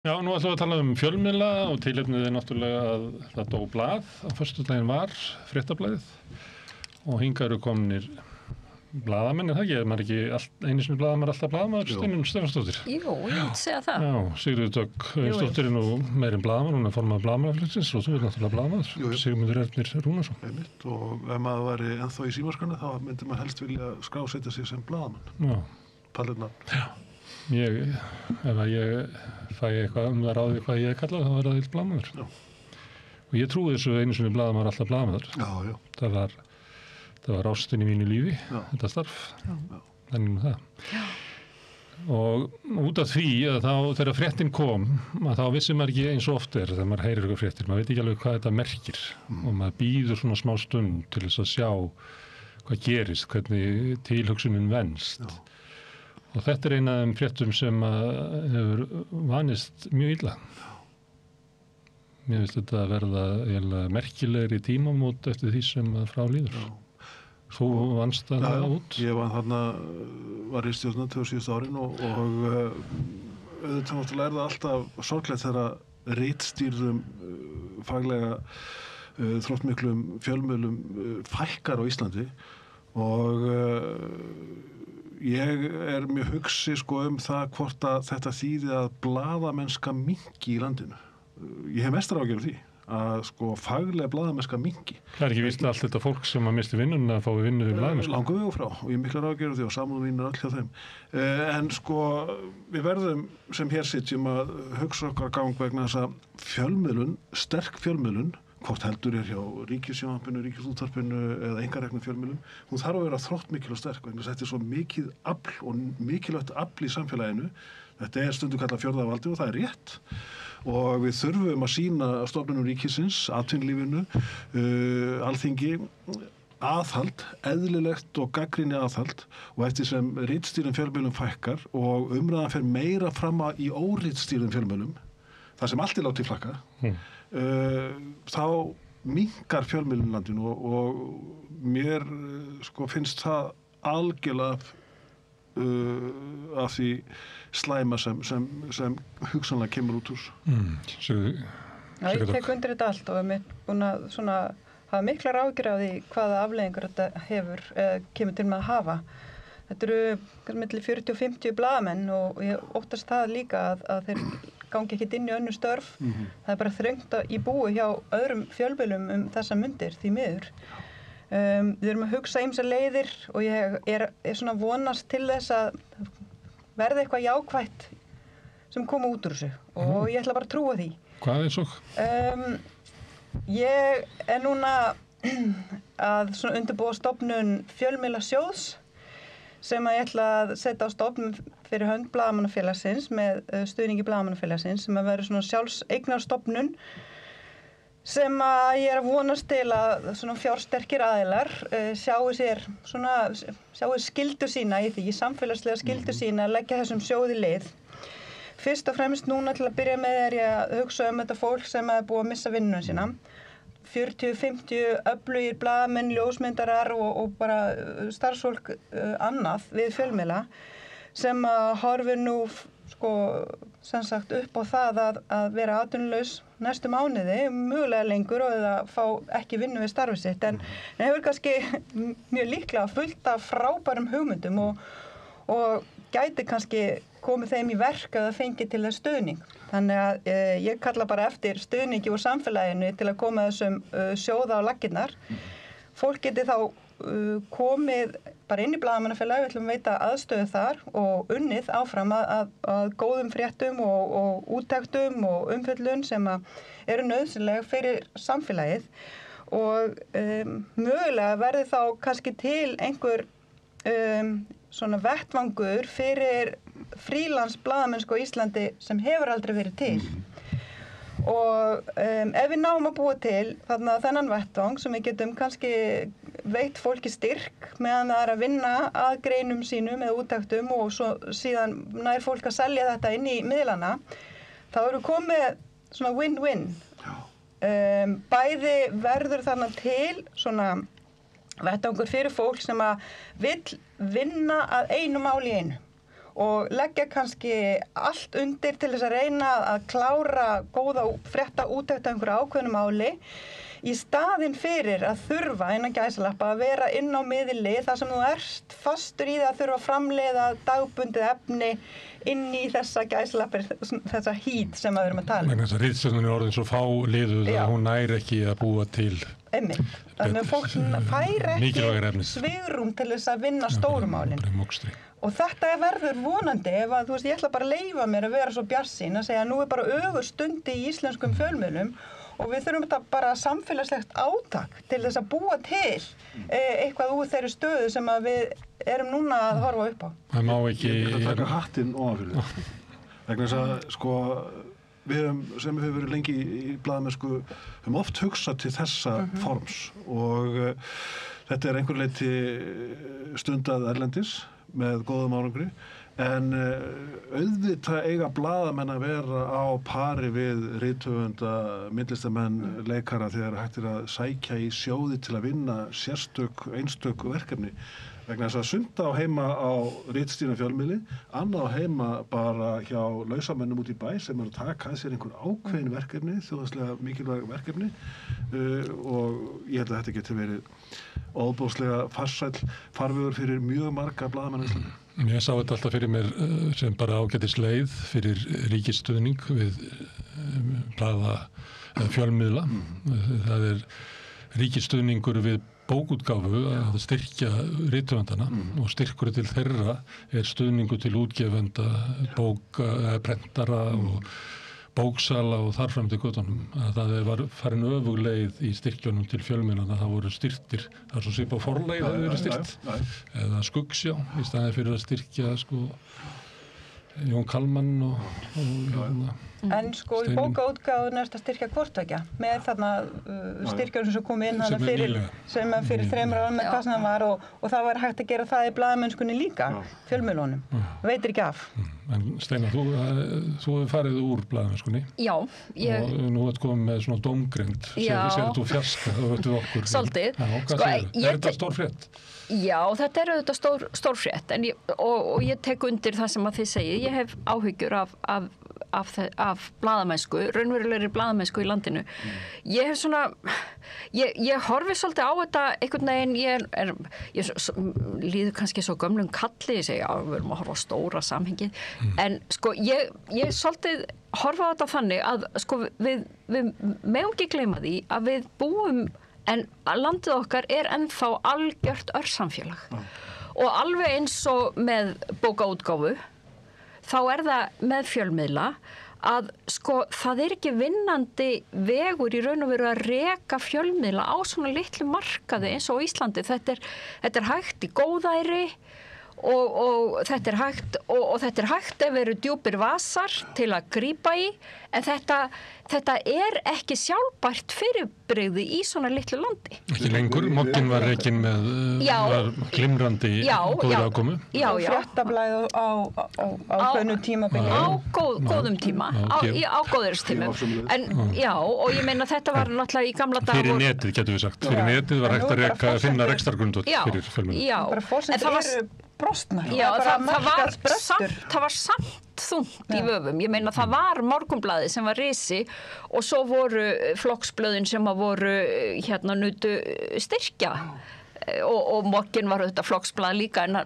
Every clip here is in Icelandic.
Já, nú ætlum við að tala fjölmiðla og tilefnið náttúrulega að það dó blað á föstudaginn var Fréttablaðið og hingað eru komnir blaðamenn, það ekki? Maður ekki einu sinni blaðamenn alltaf blaðamaður, Steinunn Stefánsdóttir. Jú, ég myndi segja það. Já, Sigríður Dögg Auðunsdóttir er nú meirinn blaðamaður, hún er formaður blaðamannaflokksins og þú er náttúrulega blaðamaður, Sigmundur Ernir Rúnarsson. Einmitt, og ef maður væri ennþá í símaskránni þá myndi maður helst vilja skrásetja sig sem blaðamann. Já. Pallirna. Já. Ef ég fæ eitthvað að ráði hvað ég kalla þá verða það blaðamaður. Já. Og ég trúi þessu einu sinni blaðamaður alltaf blaðamaður. Já, já. Það var ástin í mínu lífi, já. Þetta starf. Já. Þannig með það. Já. Og út af því að þá þegar fréttin kom, að þá vissi maður ekki eins og oft þegar maður heyrir eitthvað fréttir, maður veit ekki alveg hvað þetta merkir og maður bíður svona smá stund til þess að sjá hvað gerist, hvernig tilhugsunin venst. Já. Og þetta er eina af þeim fréttum sem hefur vanist mjög illa. Mér finnst þetta að verða merkilegri tímamót eftir því sem frá líður. Já. Þú vannst það út? Ég var í stjórna 27 árin og auðvitað náttúrulega er það alltaf sorglegt þegar ritstýrðum faglega þróttmiklum fjölmiðlum fækkar á Íslandi og ég er mjög hugsi það hvort að þetta þýði að blaðamennska minnki í landinu. Ég hef mestar ágjörð því að faglega blaðamennska minnki. Það er ekki víst allt þetta fólk sem að misti vinnuna að fá vinnu við blaðamennsku. Langur við og frá og ég miklar ágjörð því og samúð mín er öll hjá þeim. En við verðum sem hér sitjum að hugsa okkar gang vegna þess að fjölmiðlun, sterk fjölmiðlun, hvort heldur hjá ríkissjónvarpinu, ríkisútvarpinu eða einkareknum fjölmiðlum, hún þarf að vera þróttmikil og sterk vegna þess að þetta er svo mikið afl og mikilvægt afl í samfélaginu. Þetta er stundum kallað fjórða valdi og það er rétt. Og við þurfum að sýna stofnunum ríkisins, atvinnulífinu, Alþingi, aðhald, eðlilegt og gagnrýni aðhald og eftir sem ritstýrum fjölmiðlum fækkar og umræðan fer meira fram í óritstýrum fjölmiðlum, það sem allt er látið flakka, þá minnkar fjölmiðlum landinu og mér finnst það algjörlega af því slæma sem hugsanlega kemur út úr. Já, ég tek undir þetta allt og er búin að hafa miklar áhyggjur af því hvaða afleiðingar þetta kemur til með að hafa. Þetta eru milli 40 og 50 blaðamenn og ég óttast það líka að þeir gangi ekkert inn í önnur störf. Það er bara þröngt í búi hjá öðrum fjölmiðlum þessa mundir því miður. Við erum að hugsa ýmsar leiðir og ég er svona vonast til þess að verði eitthvað jákvætt sem koma út úr þessu og ég ætla bara að trúa því. Hvað er svo? Ég er núna að svona undirbúa stofnun fjölmiðlasjóðs sem að ég ætla að setja á stofnun fyrir hönd Blaðamannafélagsins með stuðningi Blaðamannafélagsins sem að vera svona sjálfseignarstofnun sem að ég er að vonast til að svona fjársterkir aðilar sjáu skyldu sína í því, samfélagslega skyldu sína að leggja þessum sjóði lið. Fyrst og fremst núna til að byrja með er ég að hugsa þetta fólk sem er búið að missa vinnuna sína. 40-50 öflugir blaðamenn, ljósmyndarar og bara starfsfólk annað við fjölmiðla sem að horfir nú sem sagt upp á það að vera atvinnulaus næstu mánuði, mögulega lengur og að fá ekki vinnu við starfið sitt en hefur kannski mjög líklega fullt af frábærum hugmyndum og gæti kannski komið þeim í verk að það fengi til þess stuðning. Þannig að ég kalla bara eftir stuðningi úr samfélaginu til að koma þessum sjóða á laggirnar. Fólk geti þá komið bara inn í Blaðamannafélag, við ætlum að veita aðstöðu þar og unnið áfram að góðum fréttum og úttektum og umfjöllun sem eru nauðsynleg fyrir samfélagið og mögulega verði þá kannski til einhver svona vettvangur fyrir frílans blaðamennsku á Íslandi sem hefur aldrei verið til. Og ef við náum að búa til þennan vettvang sem við getum kannski veitt fólki styrk meðan það er að vinna að greinum sínum eða úttektum og svo síðan nær fólk að selja þetta inn í miðlana, þá eru komið svona win-win. Bæði verður þarna til svona vettvangur fyrir fólk sem að vill vinna að einu máli í einu og leggja kannski allt undir til þess að reyna að klára góða frétta úttekt á einhverju ákveðnu máli í staðinn fyrir að þurfa innan gæsalappa að vera inn á miðli þar sem þú ert fastur í það að þurfa að framleiða dagbundið efni inn í þessa gæsalappi, þessa hít sem við erum að tala. Þess að ritstjórnin er orðin svo fáliðuð að hún næri ekki að búa til einmitt. Þannig að fólk fær ekki svigrúm til þess að vinna stórumálin. Og þetta verður vonandi ef að, þú veist, ég ætla bara að leyfa mér að vera svo bjartsýn að segja að nú er bara ögur stundi í íslenskum fjölmiðlum og við þurfum þetta bara samfélagslegt átak til þess að búa til eitthvað úr þeirri stöðu sem að við erum núna að horfa upp á. Það má ekki... Ég ætla að taka hattinn ofan fyrir þetta. Vegna þess að, sko, við höfum, sem við höfum verið lengi í blaðamennsku, höfum oft hugsað til þessa forms og þetta er einhver leyti stundað erlendis með góðum árangri, en auðvitað eiga blaðamenn að vera á pari við rithöfunda, myndlistamenn, leikara þegar hægt er að sækja í sjóði til að vinna einstök verkefni. Vegna þess að sunda á heima á ritstýrna fjölmiðli, annað á heima bara hjá lausamennum út í bæ sem eru að taka að sér einhver ákveðin verkefni, þjóðhagslega mikilvæg verkefni og ég held að þetta geti verið óbúslega farsæll farvegur fyrir mjög marga blaðamenn á Íslandi. Ég sá þetta alltaf fyrir mér sem bara ágætis leið fyrir ríkisstuðning við fjölmiðla. Það er ríkisstuðningur við bókútgáfu að styrkja rithöfundana og styrkur til þeirra er stuðningur til útgefenda, prentara og bóksala og þarfram til göttunum. Það var farin öfug leið í styrkjunum til fjölmiðlana, það voru styrktir, það er svo svipað forlagið það hefur verið styrkt, eða Skuggsjá í staðið fyrir að styrkja sko Jón Kalman og En sko í bókaútgáfun er að styrkja hvortvekja með þarna styrkjunum sem kom inn sem fyrir 3 árum með hvað sem það var og það var hægt að gera það í blaðamennskunni líka, fjölmiðlunum, veitir ekki af. En Steina, þú hefur farið úr blaðamennskunni. Já. Og nú ert komið með svona dómgrind, sér þú fjarska og veitu okkur. Svolítið. Já, hvað segir þið? Er þetta stór frétt? Já, þetta er auðvitað stór frétt og ég tek undir það sem að þið segið. Ég hef áhyggjur af blaðamennsku, raunverulegri blaðamennsku í landinu. Ég hef svona, ég horfi svolítið á þetta einhvern veginn, ég líður kannski svo gömlum kalli, ég segi, já, við erum að horfa á stóra samhengið, en sko, ég svolítið horfa á þetta þannig að sko, við megum ekki gleyma því að við búum, en landið okkar er ennþá algjört örsamfélag. Og alveg eins og með bókaútgáfu, þá er það með fjölmiðla að sko það er ekki vinnandi vegur í raun og veru að reka fjölmiðla á svona litlu markaði eins og Íslandi. Þetta er hægt í góðæri og þetta er hægt og þetta er hægt ef eru djúpir vasar til að grípa í, en þetta er ekki sjálfbært fyrirbrigði í svona litlu landi. Ekki lengur, Mogginn var rekinn með var glimrandi góðri afkomu. Já. Fréttablaðið á ákveðnu tímabili. Á góðum tíma, á góðuristíma. En já, og ég meina þetta var náttúrulega í gamla dag. Fyrir netið, getum við sagt. Fyrir netið var hægt að finna rekstrargrundvöll fyrir fjölmiðla. Já, en það var brostnar. Já, það var samt þungt í vöfum. Ég meina það var Morgunblaðið sem var risi og svo voru flokksblöðin sem að voru nutu styrkja og Mogginn var auðvitað flokksblað líka en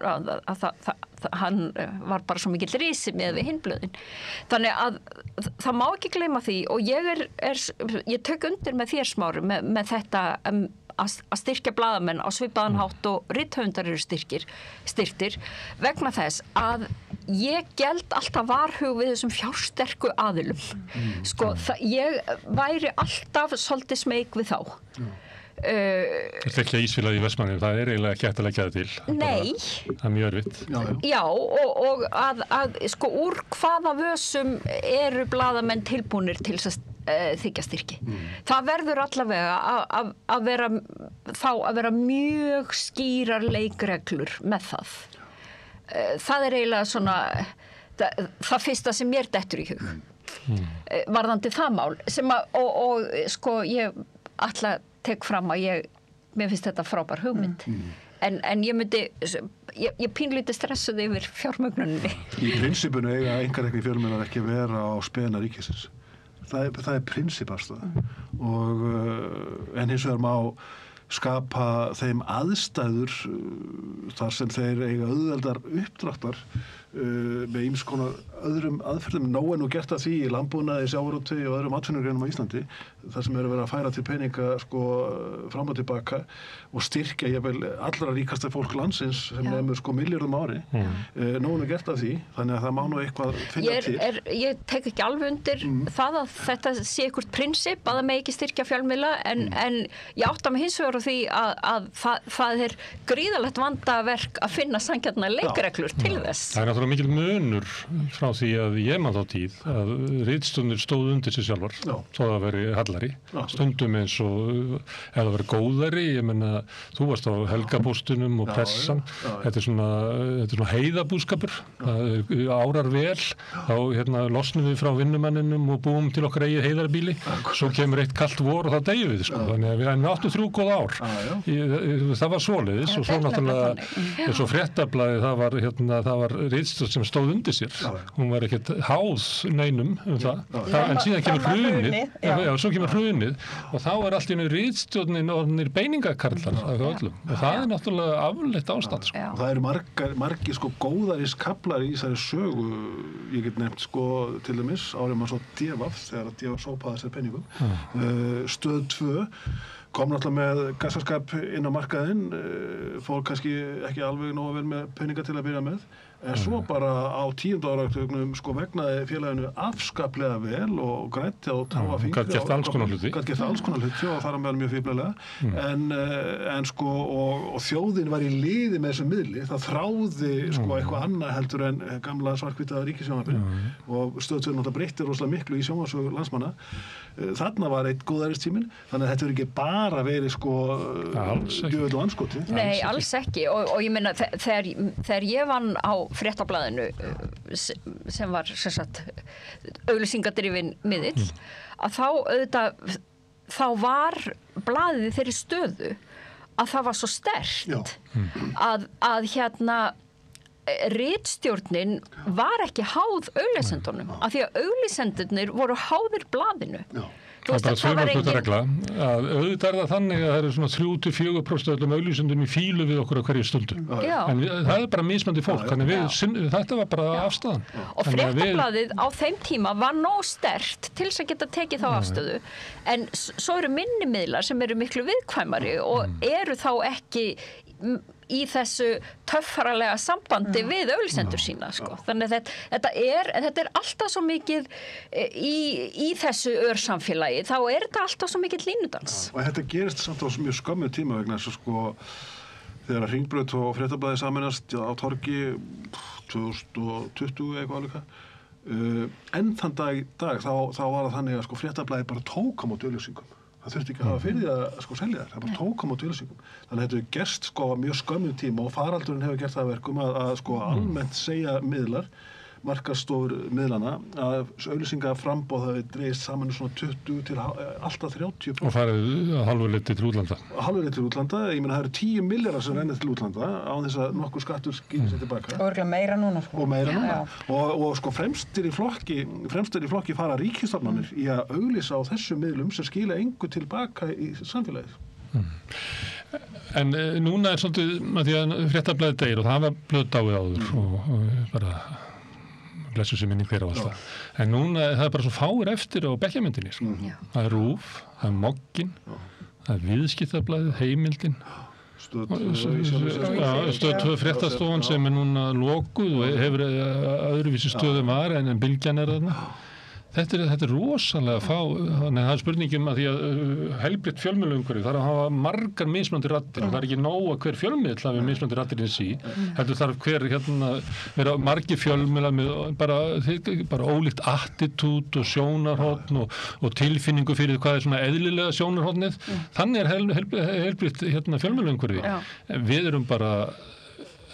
hann var bara svo mikill risi með við hinblöðin. Þannig að það má ekki gleyma því og ég tök undir með þér Smári með þetta að styrkja blaðamenn á svipaðan hátt og rithöfundar eru styrktir vegna þess að ég geld alltaf varhug við þessum fjársterku aðilum. Sko, ég væri alltaf svolítið smeyk við þá. Þetta er ekki að Ísfélagið í Vestmannaeyjum, það er eiginlega ekki hægt að leggja það til. Nei. Það er mjög erfitt. Já, og að sko úr hvaða vösum eru blaðamenn tilbúnir til þess að þykja styrki. Það verður allavega að vera mjög skýrar leikreglur með það. Það er eiginlega svona það fyrsta sem mér dettur í hug. Varðandi það mál sem og sko ég tek fram að mér finnst þetta frábær hugmynd. En ég myndi ég pínlítið stressuð yfir fjármögnuninni. Í prinsipinu eiga einkarekni fjölmiðlar ekki vera á spena ríkisins. Það er prinsipafstaða en hins vegar má skapa þeim aðstæður þar sem þeir eiga auðveldar uppdráttar með ýmiss konar öðrum aðferðum. Nóg er nú gert að því í landbúnaði, sjávarútvegi og öðrum atvinnugreinum á Íslandi þar sem eru verið að færa til peninga fram og tilbaka og styrkja jafnvel allra ríkasta fólk landsins sem nemur milljörðum ári. Nóg er gert að því, þannig að það má nú eitthvað finna til. Ég tek ekki alveg undir það að þetta sé eitthvað prinsip að það megi ekki styrkja fjölmiðla en ég átta mig hins vegar á því að það er gríðalegt vandaverk að finna sanngjarna leikreglur til þess. Það er náttúrulega mikil munur frá því að ég man þá tíð að ritstjórnir stóðu undir sig sjálfar þó það veri hallari, stundum eins og ef það veri góðari, ég menna þú varst á Helgapóstunum og Pressan, þetta er svona heiðabúskapur, árar vel, þá losnum við frá vinnumanninum og búum til okkar eigið heiðarbíli, svo kemur eitt kalt vor og þá deyjum við, þannig að við áttum 3 góð ár. Það var svoleiðis og svo náttúrulega eins og Fréttablaðið, það var ritstjórn sem stóð undir sér. Hún var ekkert háð neinum það. En síðan kemur hrunið. Svo kemur hrunið og þá er allt í einu ritstjórnin orðnir beiningakarlar af öllum. Og það er náttúrulega afleitt ástand. Og það eru margir góðaris kaplar í þessari sögu. Ég get nefnt til dæmis árið maður svo D.V.A.F. þegar að D.V.A.F. sópaði sér penningum. Stöð 2 kom náttúrulega með gassaskap inn á markaðinn, fór kannski ekki alveg nógu vel með peninga til að byrja með, en svo bara á 10. áratugnum vegnaði félaginu afskaplega vel og grætti á táa fingri. Gat gert alls konar hluti. Gat gert alls konar hluti og þar á meðal mjög fíflalega. Og þjóðin var í liði með þessum miðli. Það þráði eitthvað annað heldur en gamla svarthvíta ríkissjónvarpið og Stöð 2 náttúrulega breytti rosalega miklu í sjónvarpssögu landsmanna. Þarna var eitt góðæristíminn, þannig að þetta er ekki bara verið djöfull og andskoti. Nei, alls ekki og ég meina þegar ég vann á Fréttablaðinu sem var auglýsingadrifin miðill að þá var blaðið þeirri stöðu að það var svo sterkt að ritstjórnin var ekki háð auglýsendunum af því að auglýsendurnir voru háðir blaðinu. Það er bara sögurkvöldaregla að auðvitað er það þannig að það eru svona 3-4% öllum auglýsendum í fílu við okkur á hverju stundu. En það er bara mismandi fólk, þannig þetta var bara afstæðan. Og Fréttablaðið á þeim tíma var nóg sterkt til þess að geta tekið þá afstöðu. En svo eru minni miðlar sem eru miklu viðkvæmari og eru þá ekki í þessu töffaralega sambandi við auglýsendur sína. Þannig að þetta er alltaf svo mikið í þessu örsamfélagi, þá er þetta alltaf svo mikið línudans. Og þetta gerist samt á mjög skömmu tíma vegna þess að þegar Hringbraut og Fréttablaðið sameinast á torgi 2020 eitthvað alveg enn þann dag þá var það þannig að Fréttablaðið bara tók á móti auglýsingum. Það þurfti ekki að hafa fyrir því að selja þær. Það bara tók á móti auglýsingum. Þannig að þetta hefur gerst mjög skömmum tíma og faraldurinn hefur gert það verkum að almennt segja miðlar, markaðsstofur miðlana, að auglýsingaframboð hafi dreifst saman svona 20 til alltaf 30%. Og farið hálfurleiti til útlanda. Hálfurleiti til útlanda. Ég meina það eru 10 milljarðar sem rennir til útlanda án þess að nokkur skattur skýrir sér tilbaka. Og örugglega meira núna. Og meira núna. Og fremstir í flokki fara ríkisstofnanir í að auglýsa á þessum miðlum sem skila engu tilbaka í samfélagið. En núna er svolítið að því að Fréttablaðið deyr og það var blöðdáið áður og bara blessu sem minni hver á alltaf. En núna það er bara svo fáir eftir á bekkjarmyndinni. Það er RÚV, það er Mogginn, það er Viðskiptablaðið, Heimildin, Stöð 2 fréttastofan sem er núna lokuð og hefur öðruvísi stöðum var en Bylgjan er þarna. Þetta er rosalega þannig að það er spurningum að því að heilbrigt fjölmiðlaumhverfi þarf að hafa margar mismunandi raddir og það er ekki nóg að hver fjölmiðl hafi mismunandi raddir í sí. Heldur þarf vera margir fjölmiðla með bara ólíkt attitút og sjónarhorn og tilfinningu fyrir hvað er svona eðlilega sjónarhornið. Þannig er heilbrigt fjölmiðlaumhverfi. Við erum bara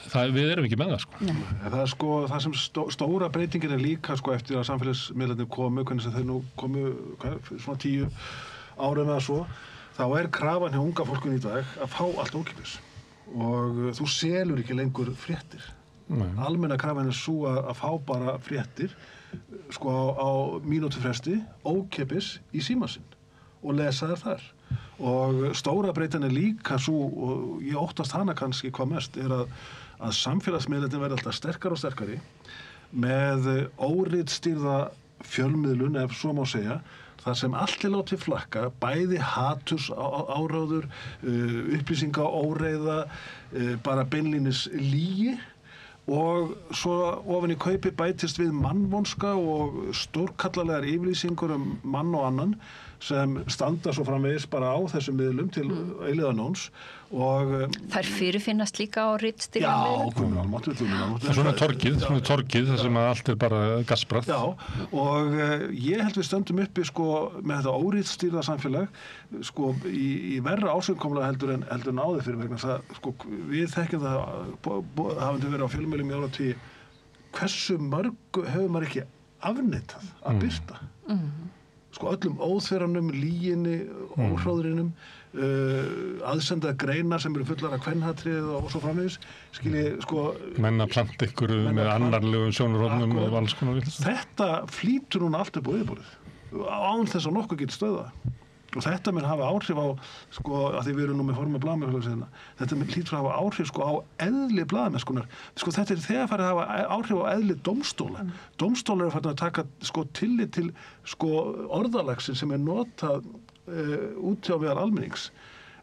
við erum ekki með það Það er það sem stóra breytingin er líka eftir að samfélagsmiðlarnir komu, hvernig sem þeir nú komu svona 10 árum eða svo, þá er krafan hjá unga fólkun í dag að fá allt ókeypis. og þú selur ekki lengur fréttir. Almenna krafan svo að fá bara fréttir sko á mínútufresti ókeypis í símann sinn og lesa þær. Og stóra breytan líka svo, og ég óttast hana kannski hvað mest, að samfélagsmiðlarnir verða alltaf sterkari og sterkari með óritstýrða fjölmiðlun, ef svo má segja, þar sem allt látið flakka, bæði haturs áráður, upplýsinga óreiða, bara beinlínis lygi, og svo ofan í kaupi bætist við mannvonska og stórkallalegar yfirlýsingur mann og annan sem standa svo framvegis bara á þessum miðlum til eilíðanóns og þær fyrirfinnast líka á ritstýrðum miðlum. Það er svona torgið þar sem allt bara gasbrað. Já, og ég held við stöndum uppi sko með þetta óritstýrða samfélag sko í verra ásökunkomlega heldur en áður fyrir vegna það sko við þekkjum það hafandi verið á fjölmiðlum í áratugi hversu mörgu hefur maður ekki afneitað að birta. Sko öllum óþverranum, lyginni, óhróðrinum, aðsenda greinar sem eru fullar af kvenhatrið og svo framvegis, skilji sko... Menn að planta ykkur með annarlegum sjónarhornum og alls konar vilja. Þetta flýtur núna allt upp á yfirborðið, án þess að nokkuð getur stöðvað. Og þetta mun hafa áhrif á, sko, að því við erum nú með forma blaðamennsku, þetta hlýtur að hafa áhrif sko á eðli blaðamennskunar. Sko þetta þegar farið að hafa áhrif á eðli dómstóla. Dómstólar eru farin að taka sko tillit til sko orðalagsin sem notað út hjá meðal almennings.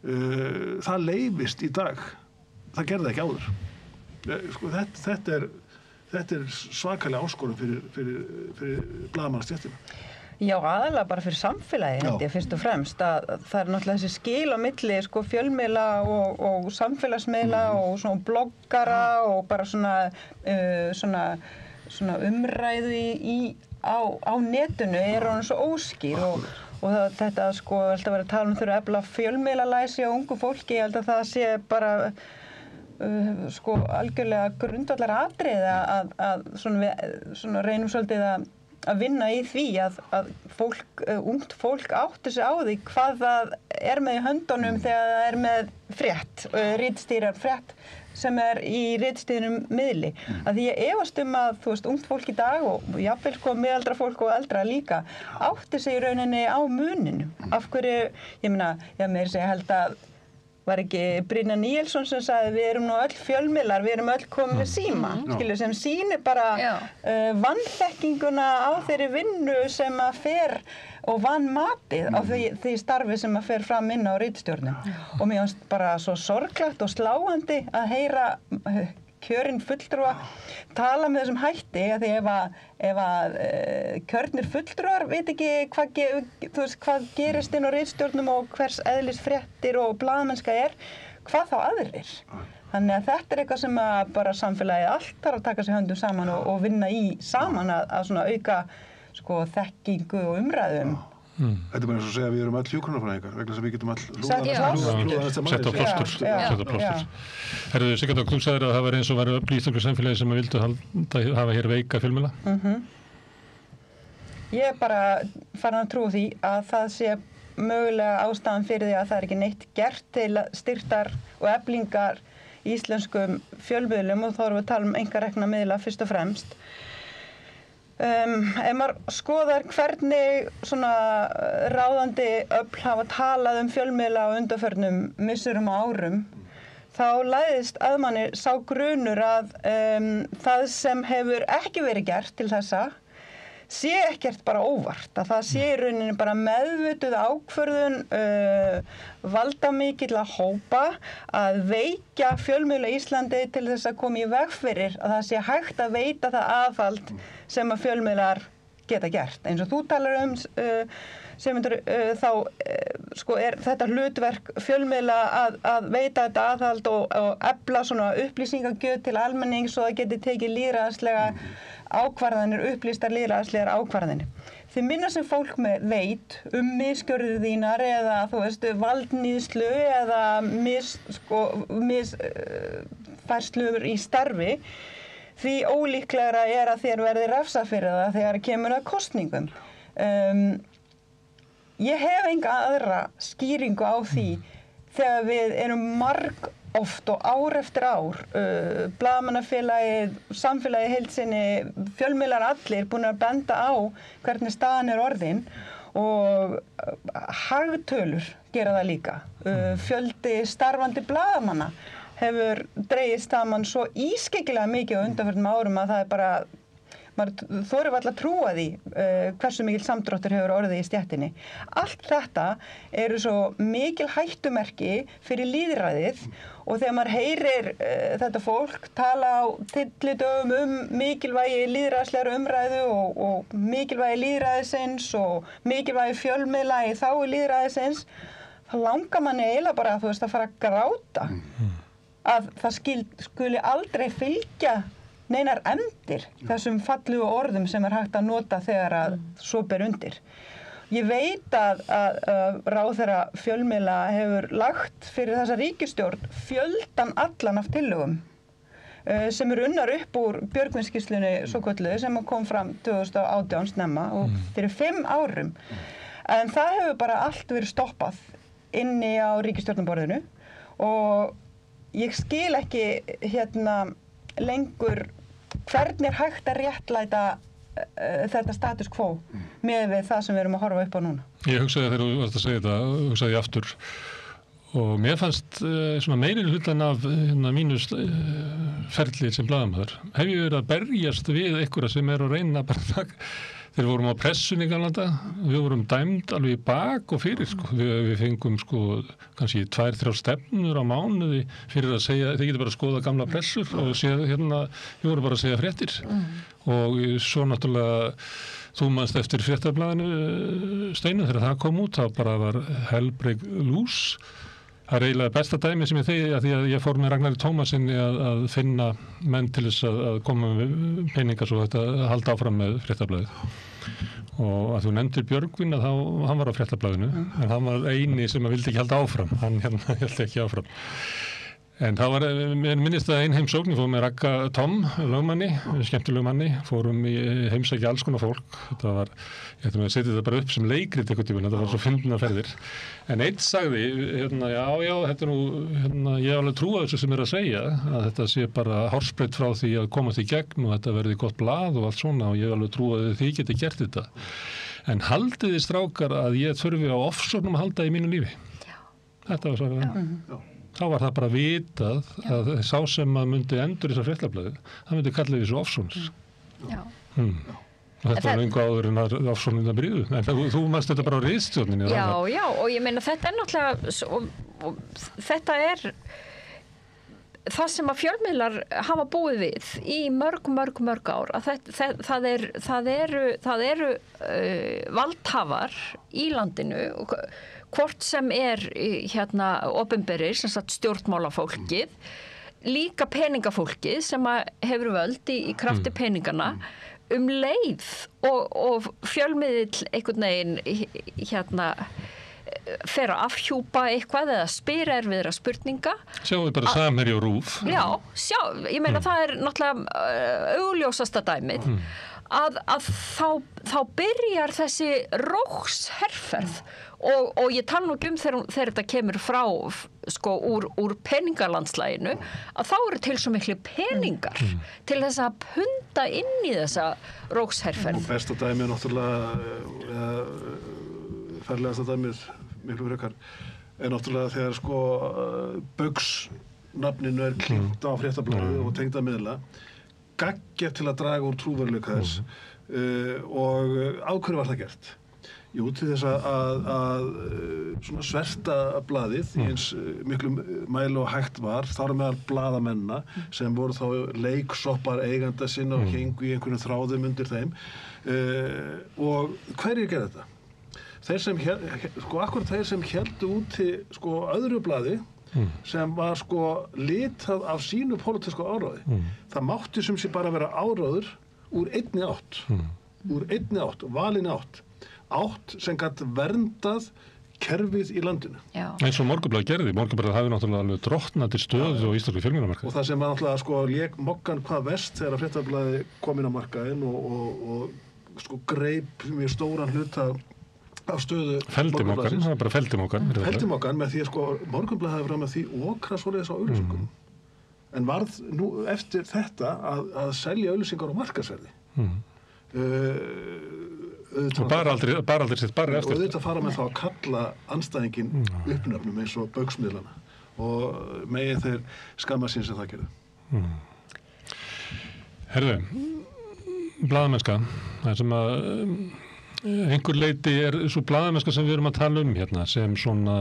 Það leyfist í dag. Það gerði ekki áður. Sko þetta er svakalega áskorun fyrir blaðamannastéttina. Já, aðalega bara fyrir samfélagi held ég fyrst og fremst að það er náttúrulega þessi skil á milli sko fjölmiðla og samfélagsmiðla og svona bloggara og bara svona umræðu á netinu er hann svo óskýr og þetta sko alltaf verið að tala þurfa að efla fjölmiðlalæsi á ungu fólki, ég held að það sé bara sko algjörlega grundvallar atriði að svona reynum svolítið að vinna í því að ungt fólk átti sig á því hvað það er með í höndunum þegar það er með frétt, ritstýrar frétt sem er í ritstýrum miðli. Að því ég efast að, þú veist, ungt fólk í dag og jafnvel sko miðaldra fólk og eldra líka átti sig í rauninni á muninu. Af hverju, ég meina, meira segja held að var ekki Brynja Níelsson sem sagði við erum nú öll fjölmiðlar, við erum öll komið með síma, skilur, sem sýnir bara vanþekkinguna á þeirri vinnu sem að fer og vanmatið á því starfi sem að fer fram inn á ritstjórnum. Og mér finnst bara svo sorglegt og sláandi að heyra kjörinn fulltrúa tala með þessum hætti að því ef að kjörnir fulltrúar veit ekki hvað gerist inn á ritstjórnum og hvers eðlis fréttir og blaðamennska er, hvað þá aðrir. Þannig að þetta er eitthvað sem að bara samfélagið allt þarf að taka sig höndum saman og vinna í saman að svona auka sko þekkingu og umræðum. Þetta er bara eins og segja að við erum öll hjúkrunarfræðingar vegna sem við getum öll sett á plástur. Herðu, Sigurdór, þú sagðir að það var eins og væri öfl í íslensku samfélagi sem að vildu hafa hér veika fjölmiðla. Ég er bara farin að trúa því að það sé mögulega ástæðan fyrir því að það er ekki neitt gert til styrktar og eflingar íslenskum fjölmiðlum og þá erum við að tala einkarekna miðla fyrst og fremst. Ef maður skoðar hvernig svona ráðandi öfl hafa talað fjölmiðla á undanförnum misserum og árum þá læðist að manni sá grunur að það sem hefur ekki verið gert til þessa sé ekkert bara óvart, að það sé í rauninni bara meðvituð ákvörðun valdamikilla hópa að veikja fjölmiðla Íslandi til þess að koma í veg fyrir að það sé hægt að veita það aðhald sem að fjölmiðlar geta gert. Eins og þú talar Sigmundur, þá sko er þetta hlutverk fjölmiðla að veita þetta aðhald og efla svona upplýsingagjöf til almennings og það geti tekið lýðræðislega ákvarðanir, upplýstar lýðræðislegar ákvarðanir. Því minna sem fólk veit misgjörðir þínar eða þú veist valdníðslu eða misfærslur í starfi, því ólíklegra er að þér verði refsað fyrir það þegar kemur að kosningum. Ég hef enga aðra skýringu á því þegar við erum oft og ár eftir ár, blaðamannafélagið, samfélagið heild sinni, fjölmiðlar allir búin að benda á hvernig staðan orðin og hagtölur gera það líka. Fjöldi starfandi blaðamanna hefur dregist saman svo ískyggilega mikið á undanförnum árum að það bara maður þorir varla að trúa því hversu mikil samdráttur hefur orðið í stéttinni. Allt þetta eru svo mikil hættumerki fyrir lýðræðið og þegar maður heyrir þetta fólk tala á tyllidögum mikilvægi lýðræðislegar umræðu og mikilvægi lýðræðisins og mikilvægi fjölmiðla í þágu lýðræðisins, þá langar manni eiginlega bara að fara að gráta. Að það skuli aldrei fylgja neinar efndir þessum fallegu orðum sem hægt að nota þegar að svo ber undir. Ég veit að ráðherra fjölmiðla hefur lagt fyrir þessa ríkisstjórn fjöldan allan af tillögum sem unnar upp úr Björgvins-skýrslunni svokölluðu sem kom fram 2018 snemma og fyrir 5 árum. En það hefur bara allt verið stoppað inni á ríkisstjórnarborðinu og ég skil ekki lengur hvernig hægt að réttlæta þetta status quo með við það sem við erum að horfa upp á núna. Ég hugsaði þegar þú varst að segja þetta, hugsaði ég aftur og mér fannst svona meiri hlutan af mínu ferli sem blaðamaður. Hef ég verið að berjast við einhverja sem að reyna bara þegar vorum á pressunni í gamla daga, við vorum dæmd alveg í bak og fyrir, við fengum kannski 2-3 stefnur á mánuði fyrir að segja, þið getur bara að skoða gamla pressur og segja, við vorum bara að segja fréttir og svo náttúrulega þú manst eftir fréttablaðinu Steinu þegar það kom út, þá bara var hellbreak loose. Það eiginlega besta dæmi sem ég þegi að því að ég fór með Ragnari Tómasinni að finna menn til þess að koma með peningar svo þetta að halda áfram með fréttablaðið. Og að þú nefndir Björgvin að hann var á fréttablaðinu en hann var eini sem vildi ekki halda áfram, hann held ekki áfram. En það var, mér minnist að ein heimsókn, ég fór með Ragga Tom, lögmanni, skemmtileg manni, fórum í heimsæki alls konar fólk. Þetta var, ég ætlum að setja þetta bara upp sem leikrit einhvern tímann, þetta var svo fyndnar ferðir. En einn sagði, já, þetta nú, ég hef alveg trúað þessu sem að segja, að þetta sé bara hársbreidd frá því að komast í gegn og þetta verði gott blað og allt svona og ég hef alveg trúað að þið geti gert þetta. En haldið þið strákar að ég þurfi á ofsóknum að halda í mínu lífi? Já. Þetta var svo þá var það bara vitað að sá sem að myndi endur þessar fréttablaði, það myndi kalla því svo ofsónir. Já. Og þetta var lengur áður en að ofsónina bríðu. En þú mannst þetta bara á ritstjórninni. Já, og ég meina þetta náttúrulega, og þetta það sem að fjölmiðlar hafa búið við í mörg ár, að það eru valdhafar í landinu, hvort sem opinberir, sem sagt stjórnmálafólkið, líka peningafólkið sem hefur völd í krafti peningana, leið og fjölmiðill einhvern veginn fer að afhjúpa eitthvað eða spyr erfiðra spurninga. Sjáum við bara Samherji og RÚV. Já, ég meina það náttúrulega augljósasta dæmið. Að þá byrjar þessi rógsherferð og ég tala nú ekki þegar þetta kemur frá úr peningalandslæginu að þá eru til svo miklu peningar til þess að punda inn í þessa rógsherferð. Og besta dæmi náttúrulega ferlegasta dæmið miklu frekar náttúrulega þegar Bugs nafninu klínt á fréttablaðið og tengda miðla gaggjart til að draga úr trúverðuleika þess og á hverju var það gert? Jú, til þess að svona sverta blaðið í eins miklu mæli og hægt var, þar meðal blaðamennina sem voru þá leiksoppar eiganda sinna og héngu í einhverjum þráðum undir þeim og hverjir gerði þetta? Þeir sem akkurat þeir sem héldu úti öðru blaði sem var litað af sínu pólitísku áráði. Það mátti sem sé bara vera áráður úr einni átt, valin átt sem gat verndað kerfið í landinu. Já. Eins og Morgunblaðið gerði. Morgunblaðið hafi náttúrulega alveg drottnandi stöðu og íslensku fjölmiðlamarkaði. Og það sem var náttúrulega lék mokkan hvað verst þegar Fréttablaðið kom inn á markaðinn og greip mjög stóran hluta af stöðu Feldimokkan, það var bara Feldimokkan. Feldimokkan með því að sko Morgunblaðið hefur fram að því okra svoleiðis á auglýsingum. En varð nú eftir þetta að selja auglýsingar á markaðsverði. Bara aldrei sitt bara eftir. Og auðvitað fara með þá að kalla andstæðingin uppnöfnum eins og baugsmiðlana og megin þeir skamma sín sem það gerðu. Herðu, blaðamennska, það sem að einhver leyti svo blaðamennska sem við erum að tala hérna sem svona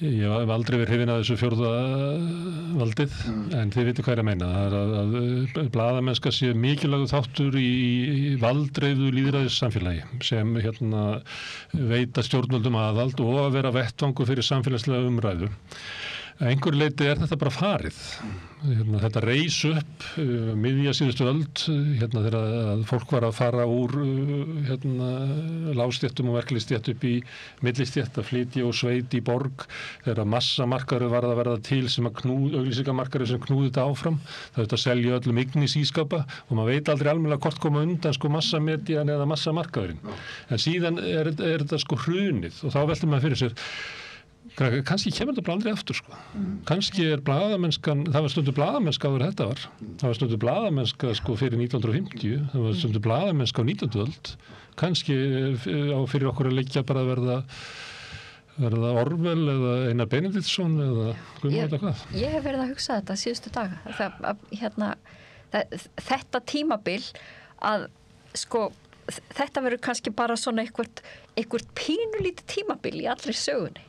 ég hef aldrei verið hrifinn að þessu fjórða valdið, en þið vitið hvað ég er að meina. Það er að blaðamennska sé mikilvægur þáttur í valdreifu lýðræðissamfélagi sem veita stjórnvöldum aðhald og að vera vettvangur fyrir samfélagslega umræðu. Einhver leyti er þetta bara farið. Þetta reis upp miðja síðustu öld þegar að fólk var að fara úr lágstéttum og verkefnistétt upp í millistétt að flytja og sveit í borg þegar massamarkaður var að verða til sem að auglýsingamarkaður sem knúði þetta áfram. Það auðvitað að selja öllum ignis ískapa og maður veit aldrei almennilega hvort koma undan sko massamedjan eða massamarkaðurinn. En síðan er þetta sko hrunið og þá veldur maður fyrir sér kannski kemur þetta bara aldrei aftur sko. Kannski er blaðamennskan, það var stundu blaðamennska áður þetta var. Það var stundu blaðamennska sko fyrir 1950, það var stundu blaðamennska á 19. öld. Kannski fyrir okkur að leggja bara að verða Orwell eða Einar Benediktsson eða hvað. Ég hef verið að hugsa þetta síðustu daga. Þetta tímabil að sko þetta verður kannski bara svona eitthvað pínulítið tímabil í allri sögunni.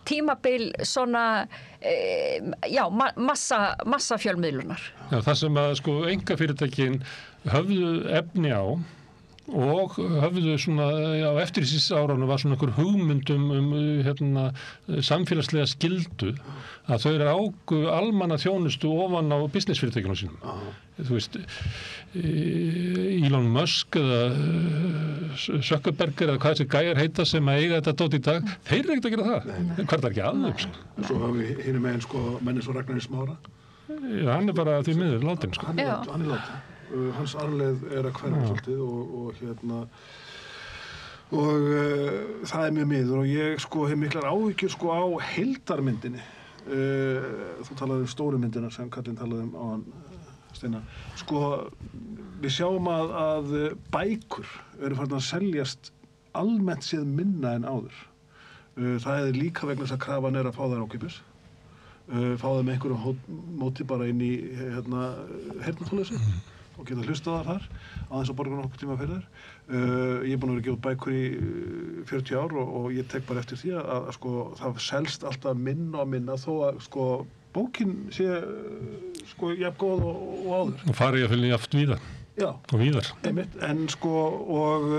Tímabil svona massa fjölmiðlunar. Já, það sem að sko einkafyrirtækin höfðu efni á og höfðu svona á eftirlýsisárunum var svona einhver hugmyndum samfélagslega skyldu að þau eru águ almanna þjónustu ofan á businessfyrirtækjunum sínum. Þú veist, Elon Musk eða Zuckerberg eða hvað þessi gæjar heita sem að eiga þetta dót í dag, þeir eru ekkert að gera það. Hvað er það ekki aðeins? Svo hafum við hinum meginn sko menni svo Ragnar í Smára. Já, hann er bara því miður látin sko. Hann er látin. Hans arfleið er að hverfa svolítið og það er mjög miður og ég sko hef miklar áhyggjur sko á heildarmyndinni. Þú talaði stóru myndina sem Katrín talaði áðan, Steina. Sko við sjáum að bækur eru farin að seljast almennt séð minna en áður. Það er líka vegna þess að krafan er að fá þær ókeypis. Fá þeim einhverjum móti bara inn í heyrnartóleysi og geta hlustað þar aðeins að borga nokkuð tíma fyrir þær. Ég er búin að vera að gefa út bækur í 40 ár og ég tek bara eftir því að sko það selst alltaf minna og minna þó að sko bókin sé sko jafn góð og áður. Og fari ég að fylgja jaft víðar. Já. Og víðar. Einmitt, en sko og